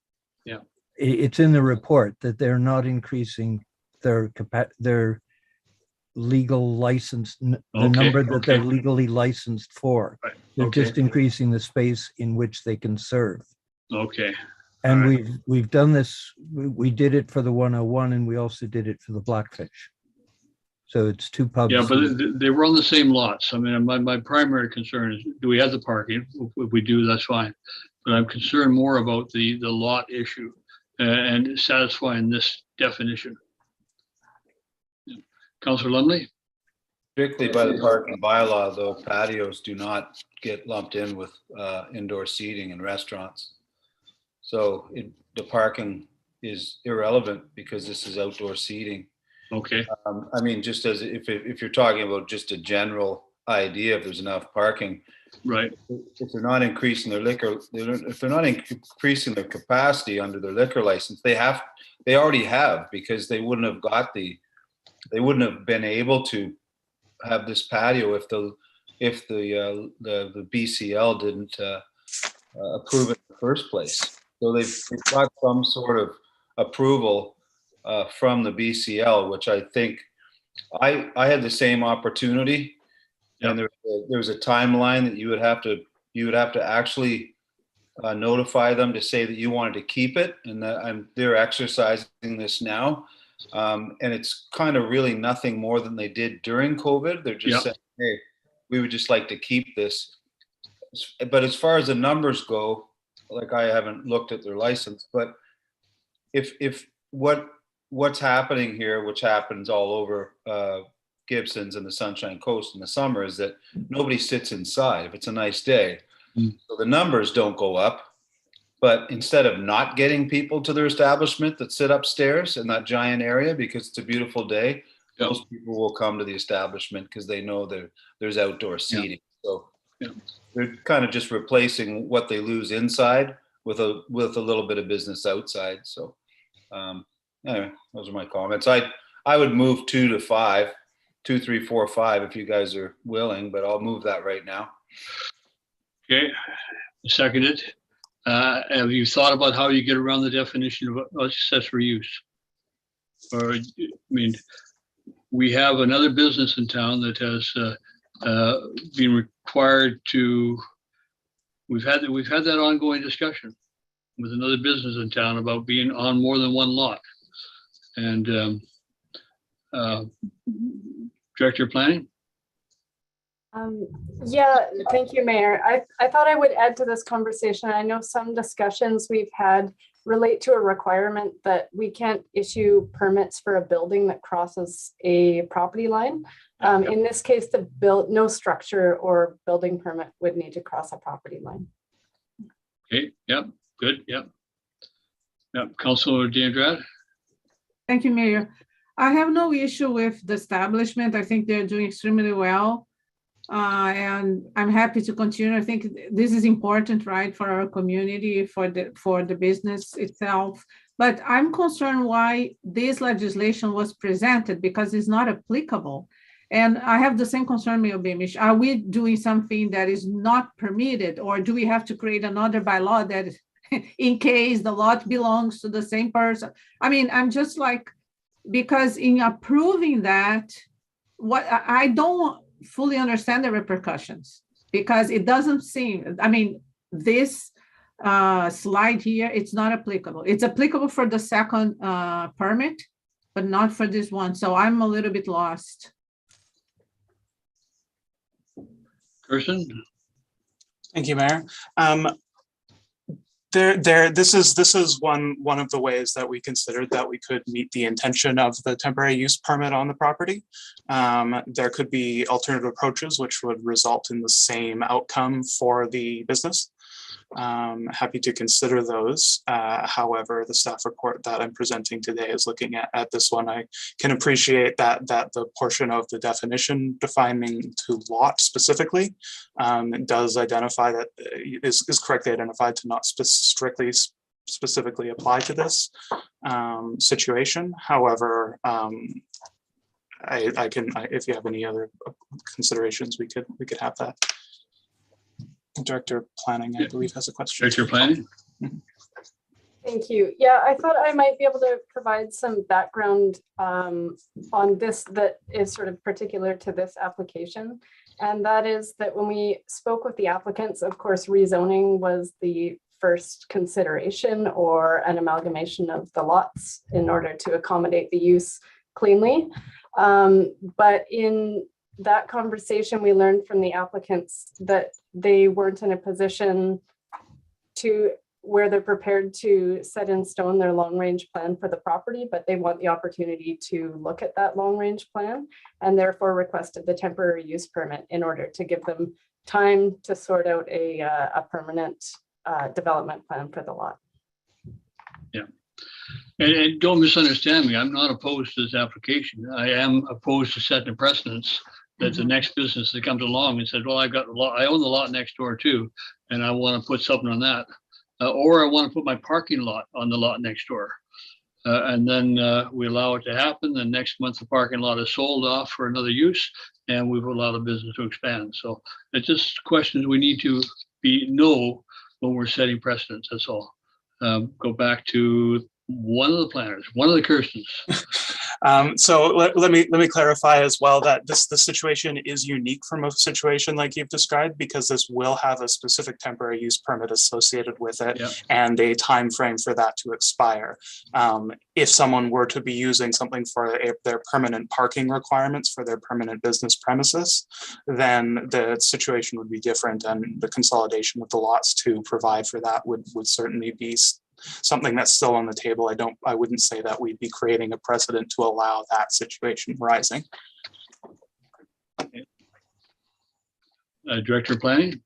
Yeah. It's in the report that they're not increasing their legal license, the number that they're legally licensed for. Right. They're just increasing the space in which they can serve. Okay. And we've done this. We did it for the 101, and we also did it for the Blackfish. So it's two pubs. Yeah, but they were on the same lots. I mean, my primary concern is, do we have the parking? If we do, that's fine. But I'm concerned more about the lot issue and satisfying this definition. Councillor Lumley? Strictly by the parking bylaw, though, patios do not get lumped in with indoor seating in restaurants. So the parking is irrelevant because this is outdoor seating. Okay, I mean, just as if you're talking about just a general idea, if there's enough parking, right. if they're not increasing their liquor, if they're not increasing their capacity under their liquor license, they already have, because they wouldn't have been able to have this patio if the BCL didn't approve it in the first place. So they've got some sort of approval from the BCL, which I think I had the same opportunity. Yep. And there was a timeline that you would have to actually notify them to say that you wanted to keep it, and they're exercising this now. And it's kind of really nothing more than they did during COVID. They're just saying, hey, we would just like to keep this. But as far as the numbers go, like, I haven't looked at their license, but if what's happening here, which happens all over Gibson's and the Sunshine Coast in the summer, is that nobody sits inside if it's a nice day. So the numbers don't go up. But instead of not getting people to their establishment that sit upstairs in that giant area because it's a beautiful day, most people will come to the establishment because they know there's outdoor seating. So they're kind of just replacing what they lose inside with a little bit of business outside. So anyway, those are my comments. I would move 2 to 5, 2, 3, 4, 5 if you guys are willing, but I'll move that right now. Okay, seconded. Have you thought about how you get around the definition of accessory use? Or, I mean, we have another business in town that has been required to. We've had that ongoing discussion with another business in town about being on more than one lot. And Director of Planning. Yeah, thank you, Mayor. I thought I would add to this conversation. I know some discussions we've had relate to a requirement that we can't issue permits for a building that crosses a property line. In this case, no structure or building permit would need to cross a property line. Okay, yep, good, yep. Yep, Councilor D'Andrade. Thank you, Mayor. I have no issue with the establishment. I think they're doing extremely well. And I'm happy to continue. I think this is important, right, for our community, for the business itself. But I'm concerned why this legislation was presented, because it's not applicable. And I have the same concern, Mayor Beamish. Are we doing something that is not permitted, or do we have to create another bylaw that, in case the lot belongs to the same person? I mean, I'm just like, because in approving that, what I don't fully understand the repercussions, because it doesn't seem, I mean, this slide here, it's not applicable. It's applicable for the second permit, but not for this one. So I'm a little bit lost. Kirsten? Thank you, Mayor. This is one of the ways that we considered that we could meet the intention of the temporary use permit on the property. There could be alternative approaches which would result in the same outcome for the business. Happy to consider those. However, the staff report that I'm presenting today is looking at this one. I can appreciate that the portion of the definition defining to lot specifically does identify that is correctly identified to not specifically apply to this situation. However, if you have any other considerations, we could have that. Director of Planning, I believe, has a question. Director of Planning. Thank you. Yeah, I thought I might be able to provide some background on this that is sort of particular to this application. And that is that when we spoke with the applicants, of course, rezoning was the first consideration, or an amalgamation of the lots in order to accommodate the use cleanly. But in that conversation, we learned from the applicants that they weren't in a position to where they're prepared to set in stone their long-range plan for the property, but they want the opportunity to look at that long-range plan and therefore requested the temporary use permit in order to give them time to sort out a permanent development plan for the lot. Yeah. And don't misunderstand me. I'm not opposed to this application. I am opposed to setting a precedence that the next business that comes along and says, well, I've got a lot, I own the lot next door too, and I want to put something on that. Or I want to put my parking lot on the lot next door. And then we allow it to happen. Then next month, the parking lot is sold off for another use, and we've allowed the business to expand. So it's just questions we need to know when we're setting precedents. That's all. Go back to one of the planners, one of the Kirstens. So let me clarify as well that the situation is unique from a situation like you've described, because this will have a specific temporary use permit associated with it, and a time frame for that to expire. If someone were to be using something for their permanent parking requirements for their permanent business premises, then the situation would be different, and the consolidation of the lots to provide for that would certainly be something that's still on the table. I wouldn't say that we'd be creating a precedent to allow that situation rising. Director of Planning.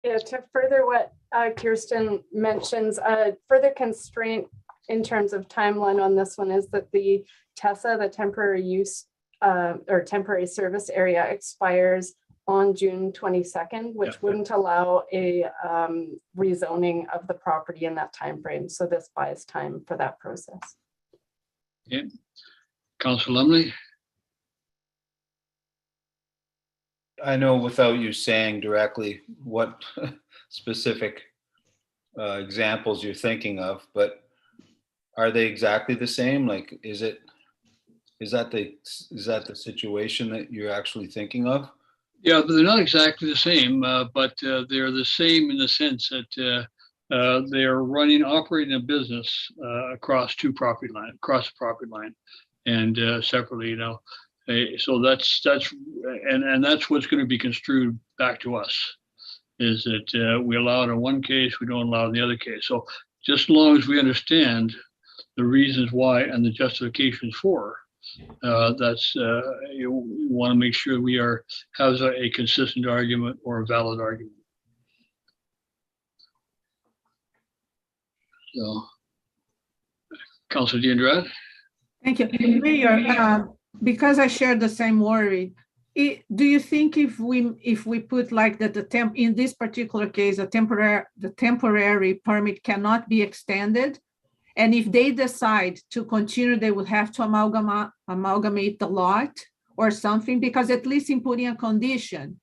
Yeah, to further what Kirsten mentions, further constraint in terms of timeline on this one is that the TESA, the temporary use or temporary service area, expires on June 22nd, which wouldn't allow a rezoning of the property in that time frame. So this buys time for that process. Yeah. Council Lumley. I know without you saying directly what specific examples you're thinking of, but are they exactly the same? Like, is that the situation that you're actually thinking of? Yeah, but they're not exactly the same, but they're the same in the sense that they are operating a business across the property line, and separately, so that's what's going to be construed back to us, is that we allow it in one case, we don't allow it in the other case. So just as long as we understand the reasons why and the justifications for, you want to make sure we have a consistent argument or a valid argument. So, Councilor D'Andrade. Thank you, Mayor. Because I share the same worry, do you think if we put like that in this particular case, the temporary permit cannot be extended? And if they decide to continue, they would have to amalgamate the lot or something, because at least in putting a condition,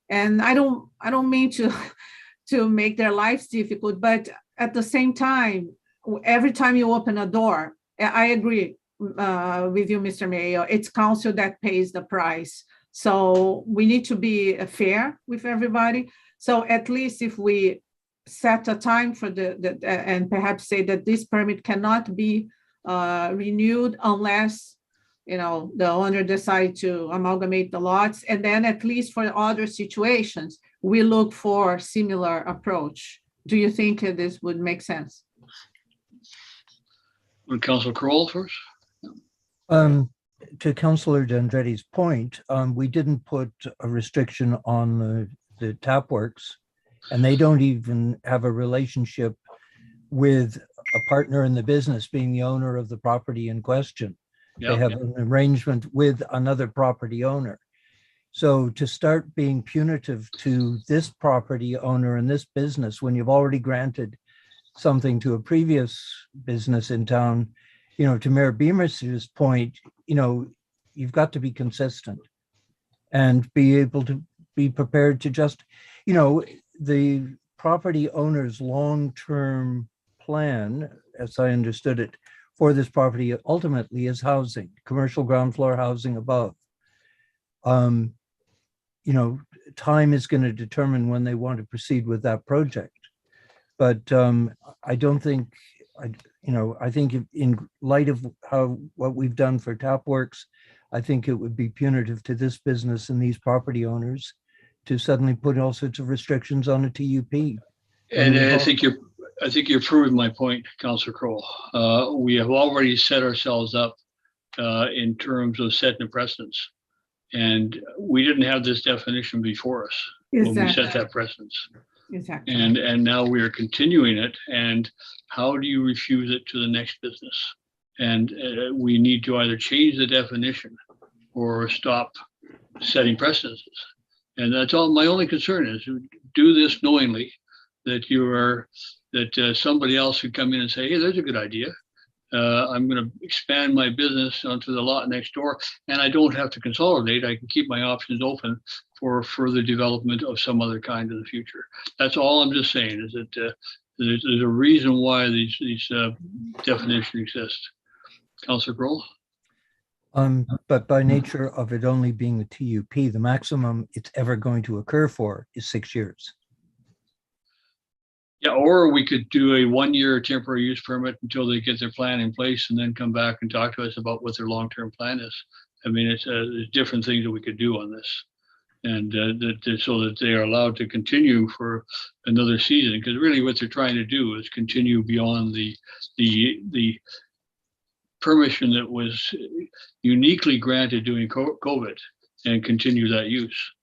and I don't mean to make their lives difficult, but at the same time, every time you open a door, I agree with you, Mr. Mayor, it's council that pays the price. So we need to be fair with everybody. So at least if we set a time for and perhaps say that this permit cannot be renewed unless the owner decide to amalgamate the lots, and then at least for other situations we look for similar approach. Do you think this would make sense? Would Councilor Kroll first? To Councilor D'Andretti's point, we didn't put a restriction on the tap works, and they don't even have a relationship with a partner in the business being the owner of the property in question. They have an arrangement with another property owner. So to start being punitive to this property owner and this business when you've already granted something to a previous business in town, to Mayor Beamer's point, you've got to be consistent and be able to be prepared to just, the property owner's long-term plan, as I understood it, for this property ultimately is housing, commercial ground floor housing above. Time is going to determine when they want to proceed with that project. But I don't think, I think in light of what we've done for tap works, I think it would be punitive to this business and these property owners to suddenly put all sorts of restrictions on a TUP. And I think I think you've proven my point, Councillor Kroll. We have already set ourselves up in terms of setting the precedence. And we didn't have this definition before us when we set that precedence. Exactly. And now we are continuing it. And how do you refuse it to the next business? And we need to either change the definition or stop setting precedences. And that's all. My only concern is do this knowingly that you are, that somebody else could come in and say, hey, there's a good idea. I'm going to expand my business onto the lot next door, and I don't have to consolidate. I can keep my options open for further development of some other kind in the future. That's all I'm just saying, is that there's a reason why these definitions exist. Councillor Grohl? But by nature of it only being a TUP, the maximum it's ever going to occur for is 6 years. Yeah, or we could do a 1-year temporary use permit until they get their plan in place and then come back and talk to us about what their long-term plan is. I mean, there's different things that we could do on this. And so that they are allowed to continue for another season, because really what they're trying to do is continue beyond the permission that was uniquely granted during COVID and continue that use.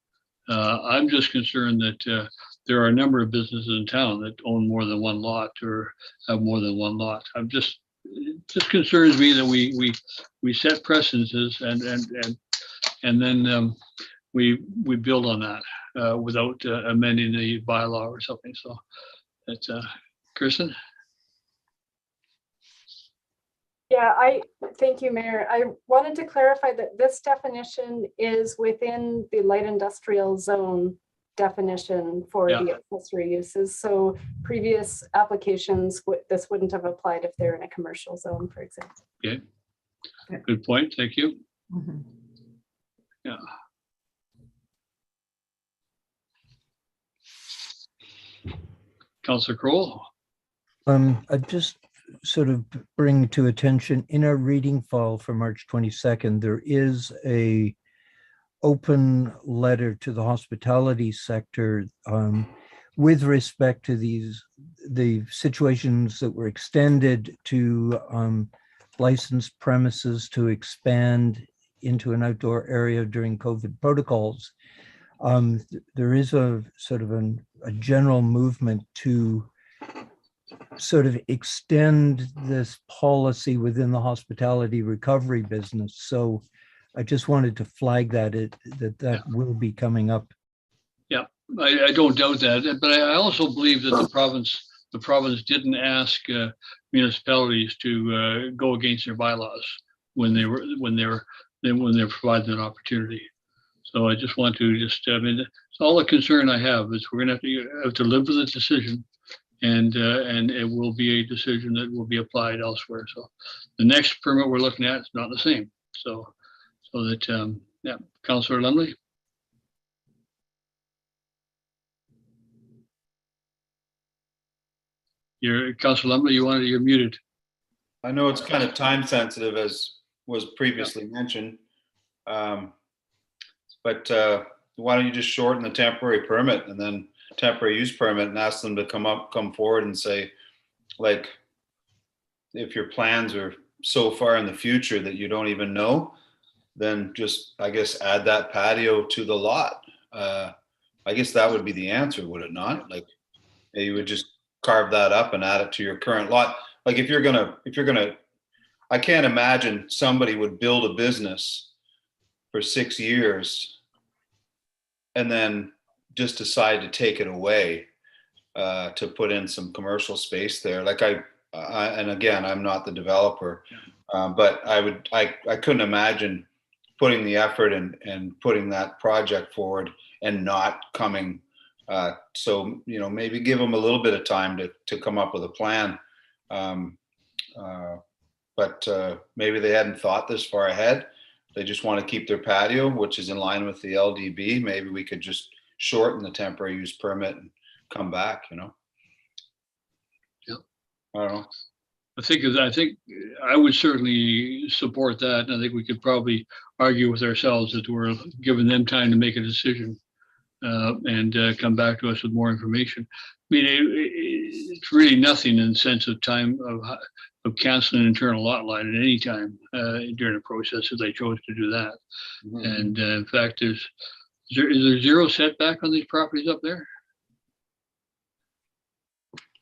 I'm just concerned that there are a number of businesses in town that own more than one lot or have more than one lot. It just concerns me that we set precedences and then we build on that without amending the bylaw or something. So that's Kirsten. Yeah, thank you, Mayor. I wanted to clarify that this definition is within the light industrial zone definition for the accessory uses. So previous applications, this wouldn't have applied if they're in a commercial zone, for example. Okay, good point. Thank you. Mhm. Yeah. Councillor Kroll? I just sort of bring to attention in our reading file for March 22nd, there is a open letter to the hospitality sector with respect to the situations that were extended to licensed premises to expand into an outdoor area during COVID protocols. There is a sort of a general movement to sort of extend this policy within the hospitality recovery business. So I just wanted to flag that that will be coming up. Yeah, I don't doubt that, but I also believe that the province didn't ask municipalities to go against their bylaws when they're provided an opportunity. So I just want to I mean, it's all the concern I have is we're going to have to live with the decision, and it will be a decision that will be applied elsewhere. So the next permit we're looking at is not the same. So that, yeah, Councillor Lumley. Councillor Lumley, you're muted. I know it's kind of time sensitive, as was previously mentioned. But why don't you just shorten the temporary permit and then temporary use permit and ask them to come forward and say, like, if your plans are so far in the future that you don't even know, then just, I guess, add that patio to the lot. I guess that would be the answer, would it not? Like, you would just carve that up and add it to your current lot. Like, if you're gonna, I can't imagine somebody would build a business for 6 years and then just decide to take it away to put in some commercial space there. Like and again, I'm not the developer, but I couldn't imagine putting the effort and putting that project forward and not coming. So, maybe give them a little bit of time to come up with a plan. But maybe they hadn't thought this far ahead. They just want to keep their patio, which is in line with the LDB. Maybe we could just shorten the temporary use permit and come back, Yeah. I don't know. I think I would certainly support that. And I think we could probably argue with ourselves that we're giving them time to make a decision and come back to us with more information. I mean, it's really nothing in the sense of time of canceling an internal lot line at any time during the process if they chose to do that. Mhm. And in fact, is there zero setback on these properties up there?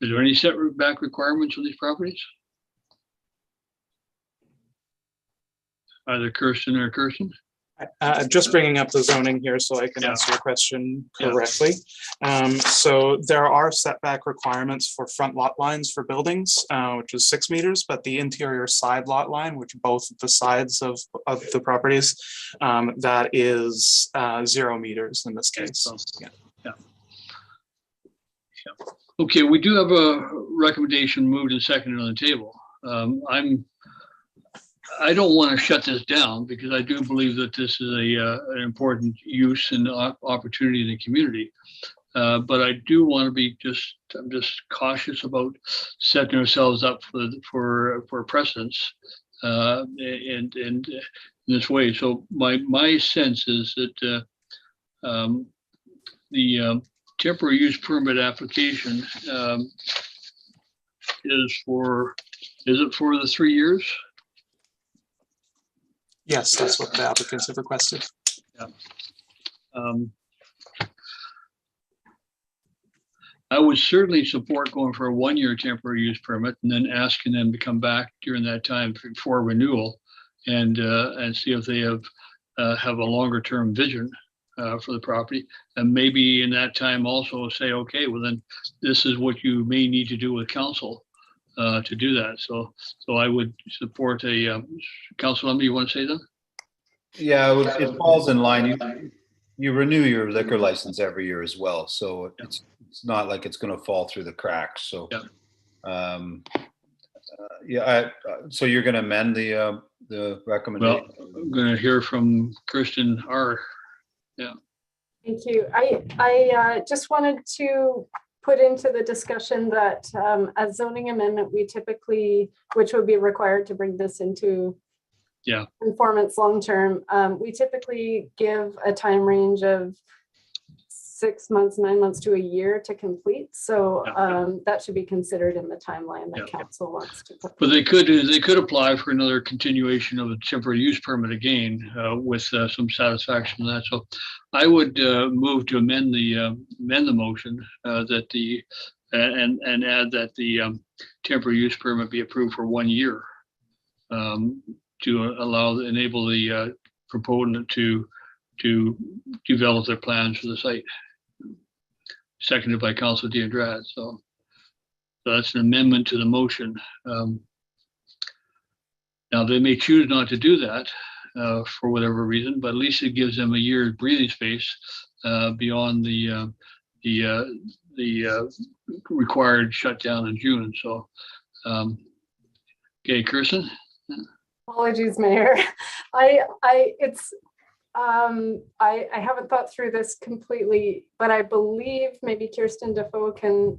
Is there any setback requirements on these properties? Either Kirsten or Kirsten? Just bringing up the zoning here so I can answer your question correctly. So there are setback requirements for front lot lines for buildings, which is 6 meters, but the interior side lot line, which both the sides of the properties, that is 0 meters in this case. So, okay, we do have a recommendation moved and seconded on the table. I don't want to shut this down because I do believe that this is an important use and opportunity in the community. But I do want to be I'm just cautious about setting ourselves up for precedence in this way. So my sense is that the temporary use permit application is it for the 3 years? Yes, that's what the applicants have requested. Yeah. I would certainly support going for a 1-year temporary use permit and then asking them to come back during that time for renewal and see if they have a longer term vision for the property. And maybe in that time also say, okay, well then this is what you may need to do with council to do that. So I would support a council member. You want to say that? Yeah, it falls in line. You renew your liquor license every year as well, so it's not like it's going to fall through the cracks. So so you're going to amend the recommendation? Well, I'm going to hear from Kirsten R. Yeah. Thank you. I just wanted to put into the discussion that as zoning amendment, we typically, which would be required to bring this into conformance long-term, we typically give a time range of 6 months, 9 months to a year to complete. So that should be considered in the timeline that council wants to put. But they could apply for another continuation of a temporary use permit again with some satisfaction on that. So I would move to amend the motion that and add that the temporary use permit be approved for 1 year to enable the proponent to develop their plans for the site. Seconded by Councilor D'Andrade. So that's an amendment to the motion. Now they may choose not to do that for whatever reason, but at least it gives them a year's breathing space beyond the required shutdown in June. So, okay, Kirsten. Apologies, Mayor. I haven't thought through this completely, but I believe maybe Kirsten Defoe can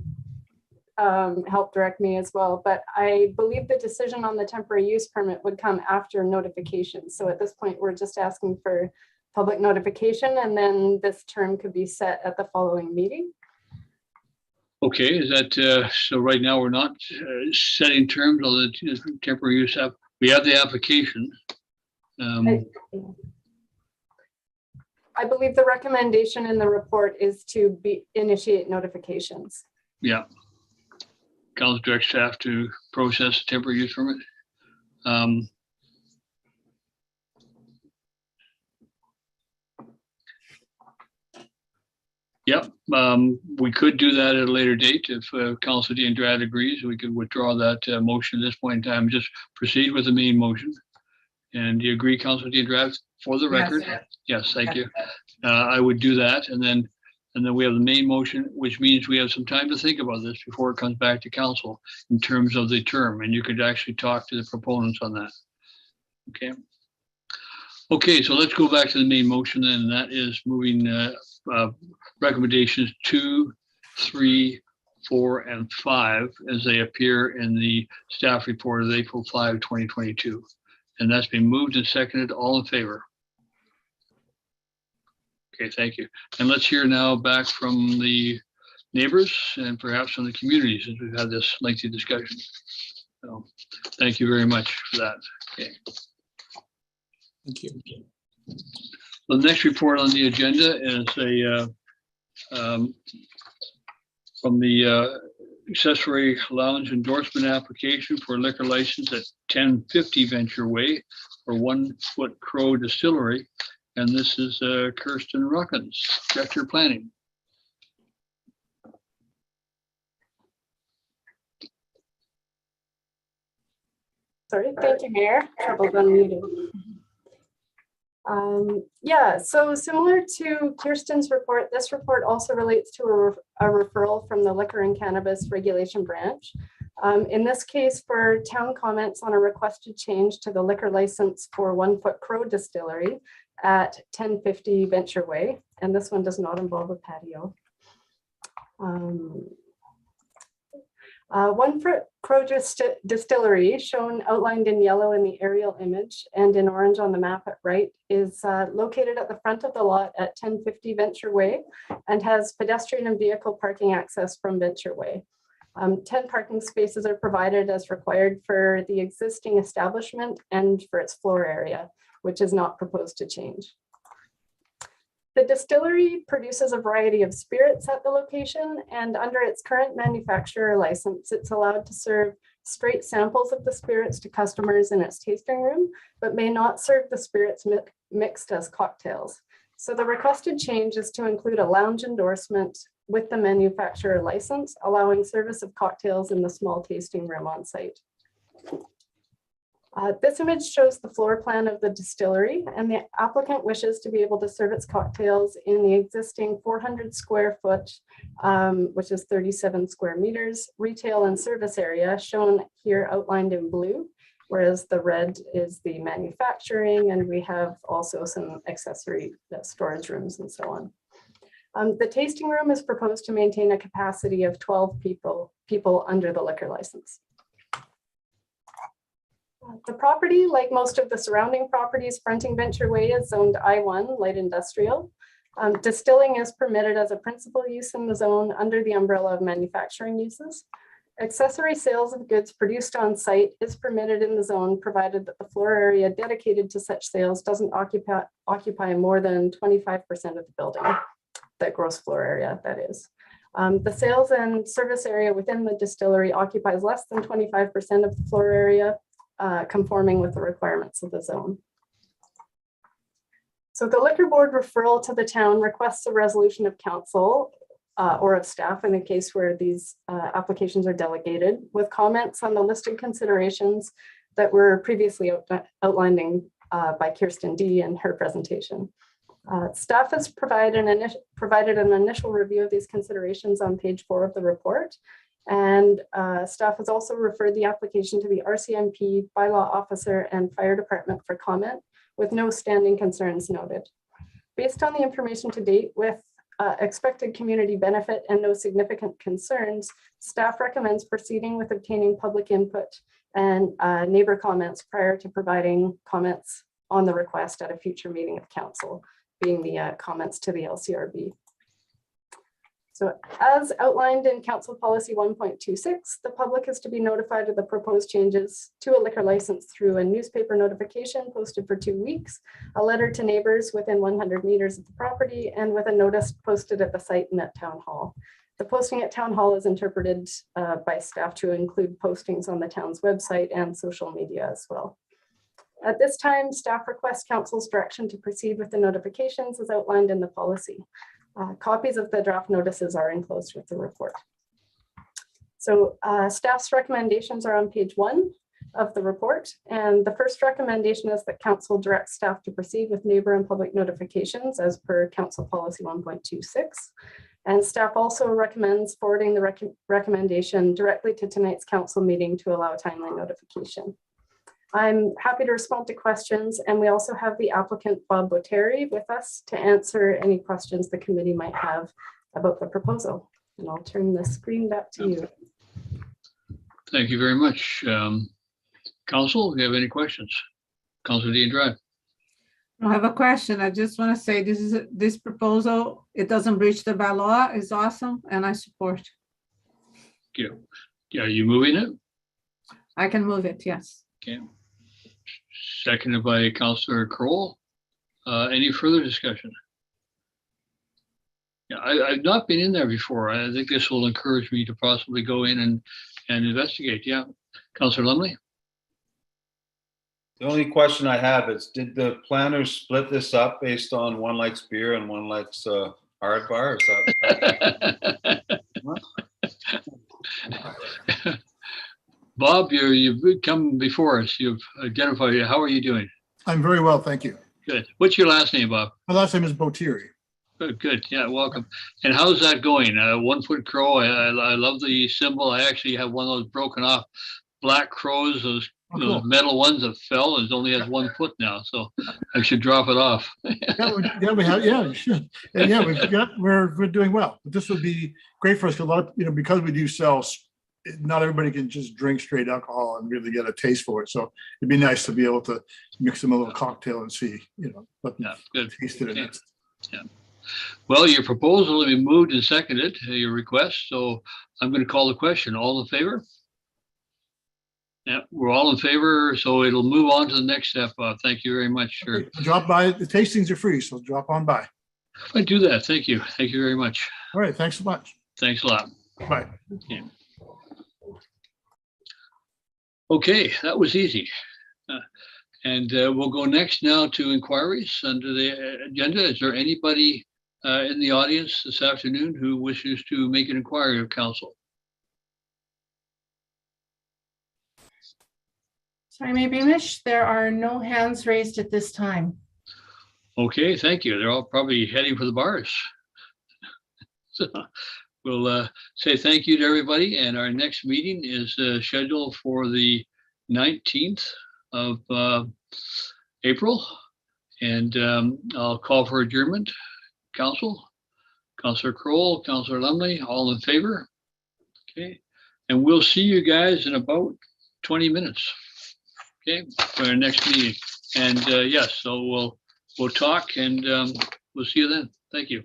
help direct me as well. But I believe the decision on the temporary use permit would come after notification. So at this point, we're just asking for public notification, and then this term could be set at the following meeting. Okay, is that so? Right now, we're not setting terms on the temporary use. We have the application. I believe the recommendation in the report is to initiate notifications. Yeah. Council direct staff to process a temporary use permit. Yep, we could do that at a later date if Councilor D'Andrade agrees. We could withdraw that motion at this point in time. Just proceed with the main motion. And do you agree, Councilor D'Andrade, for the record? Yes, thank you. I would do that, and then we have the main motion, which means we have some time to think about this before it comes back to council in terms of the term, and you could actually talk to the proponents on that. Okay. Okay, so let's go back to the main motion then, and that is moving recommendations 2, 3, 4, and 5 as they appear in the staff report of April 5, 2022. And that's been moved and seconded. All in favor? Okay, thank you. And let's hear now back from the neighbors and perhaps from the community, since we've had this lengthy discussion. So thank you very much for that. Okay. Thank you. The next report on the agenda is from the accessory lounge endorsement application for liquor license at 1050 Venture Way for 1 Foot Crow Distillery. And this is Kirsten Ruckins, Director Planning. Sorry, thank you, Mayor. Trouble unmuting. Yeah, so similar to Kirsten's report, this report also relates to a referral from the Liquor and Cannabis Regulation Branch. In this case, for town comments on a requested change to the liquor license for 1 Foot Crow Distillery at 1050 Venture Way, and this one does not involve a patio. 1 Foot Crow Distillery, shown outlined in yellow in the aerial image and in orange on the map at right, is located at the front of the lot at 1050 Venture Way and has pedestrian and vehicle parking access from Venture Way. 10 parking spaces are provided as required for the existing establishment and for its floor area, which is not proposed to change. The distillery produces a variety of spirits at the location, and under its current manufacturer license, it's allowed to serve straight samples of the spirits to customers in its tasting room, but may not serve the spirits mixed as cocktails. So the requested change is to include a lounge endorsement with the manufacturer license, allowing service of cocktails in the small tasting room on site. This image shows the floor plan of the distillery, and the applicant wishes to be able to serve its cocktails in the existing 400 square foot, which is 37 square meters, retail and service area shown here outlined in blue, whereas the red is the manufacturing, and we have also some accessory storage rooms and so on. The tasting room is proposed to maintain a capacity of 12 people under the liquor license. The property, like most of the surrounding properties fronting Venture Way, is zoned I1 light industrial. Distilling is permitted as a principal use in the zone under the umbrella of manufacturing uses. Accessory sales of goods produced on site is permitted in the zone, provided that the floor area dedicated to such sales doesn't occupy more than 25% of the building, that gross floor area, that is. The sales and service area within the distillery occupies less than 25% of the floor area, conforming with the requirements of the zone. So the liquor board referral to the town requests a resolution of council or of staff in the case where these applications are delegated, with comments on the listed considerations that were previously outlining by Kirsten D in her presentation. Staff has provided an initial review of these considerations on page 4 of the report. And staff has also referred the application to the RCMP, bylaw officer, and fire department for comment, with no standing concerns noted. Based on the information to date, with expected community benefit and no significant concerns, staff recommends proceeding with obtaining public input and neighbor comments prior to providing comments on the request at a future meeting of council, being the comments to the LCRB. So as outlined in Council Policy 1.26, the public is to be notified of the proposed changes to a liquor license through a newspaper notification posted for 2 weeks, a letter to neighbors within 100 meters of the property, and with a notice posted at the site and at Town Hall. The posting at Town Hall is interpreted by staff to include postings on the town's website and social media as well. At this time, staff requests Council's direction to proceed with the notifications as outlined in the policy. Copies of the draft notices are enclosed with the report. So staff's recommendations are on page 1 of the report. And the first recommendation is that council directs staff to proceed with neighbor and public notifications as per Council Policy 1.26. And staff also recommends forwarding the recommendation directly to tonight's council meeting to allow timely notification. I'm happy to respond to questions, and we also have the applicant Bob Botteri with us to answer any questions the committee might have about the proposal. And I'll turn the screen back to you. Thank you very much. Council, if you have any questions? Councilor Dean Drive. I have a question. I just want to say this proposal, it doesn't breach the bylaw, is awesome, and I support. Yeah. Are you moving it? I can move it, yes. Okay. Seconded by Councillor Kroll. Any further discussion? Yeah, I've not been in there before. I think this will encourage me to possibly go in and investigate. Yeah. Councillor Lumley? The only question I have is, did the planners split this up based on one likes beer and one likes hard bar? Is that Bob, you've come before us. You've identified. How are you doing? I'm very well, thank you. Good. What's your last name, Bob? My last name is Botieri. Good. Yeah, welcome. And how's that going? 1 foot crow. I love the symbol. I actually have one of those broken off black crows, those Cool. metal ones that fell. It only has 1 foot now, so I should drop it off. We have. Yeah, you should. And yeah, we're doing well. But this would be great for us. A lot of, because we do sell. Not everybody can just drink straight alcohol and really get a taste for it. So it'd be nice to be able to mix them a little cocktail and see, what good. taste it is. Yeah. Well, your proposal has been moved and seconded, your request. So I'm going to call the question. All in favor? Yeah, we're all in favor. So it'll move on to the next step. Thank you very much. Okay, drop by. The tastings are free, so drop on by. I do that. Thank you. Thank you very much. All right. Thanks so much. Thanks a lot. Bye. Okay, that was easy. And we'll go next now to inquiries under the agenda. Is there anybody in the audience this afternoon who wishes to make an inquiry of council? Sorry, maybe Mish, there are no hands raised at this time. Okay, thank you. They're all probably heading for the bars. So we'll say thank you to everybody. And our next meeting is scheduled for the 19th of April. And I'll call for adjournment. Council, Councillor Kroll, Councillor Lumley, all in favor? Okay. And we'll see you guys in about 20 minutes. Okay, for our next meeting. And yes, so we'll talk and we'll see you then. Thank you.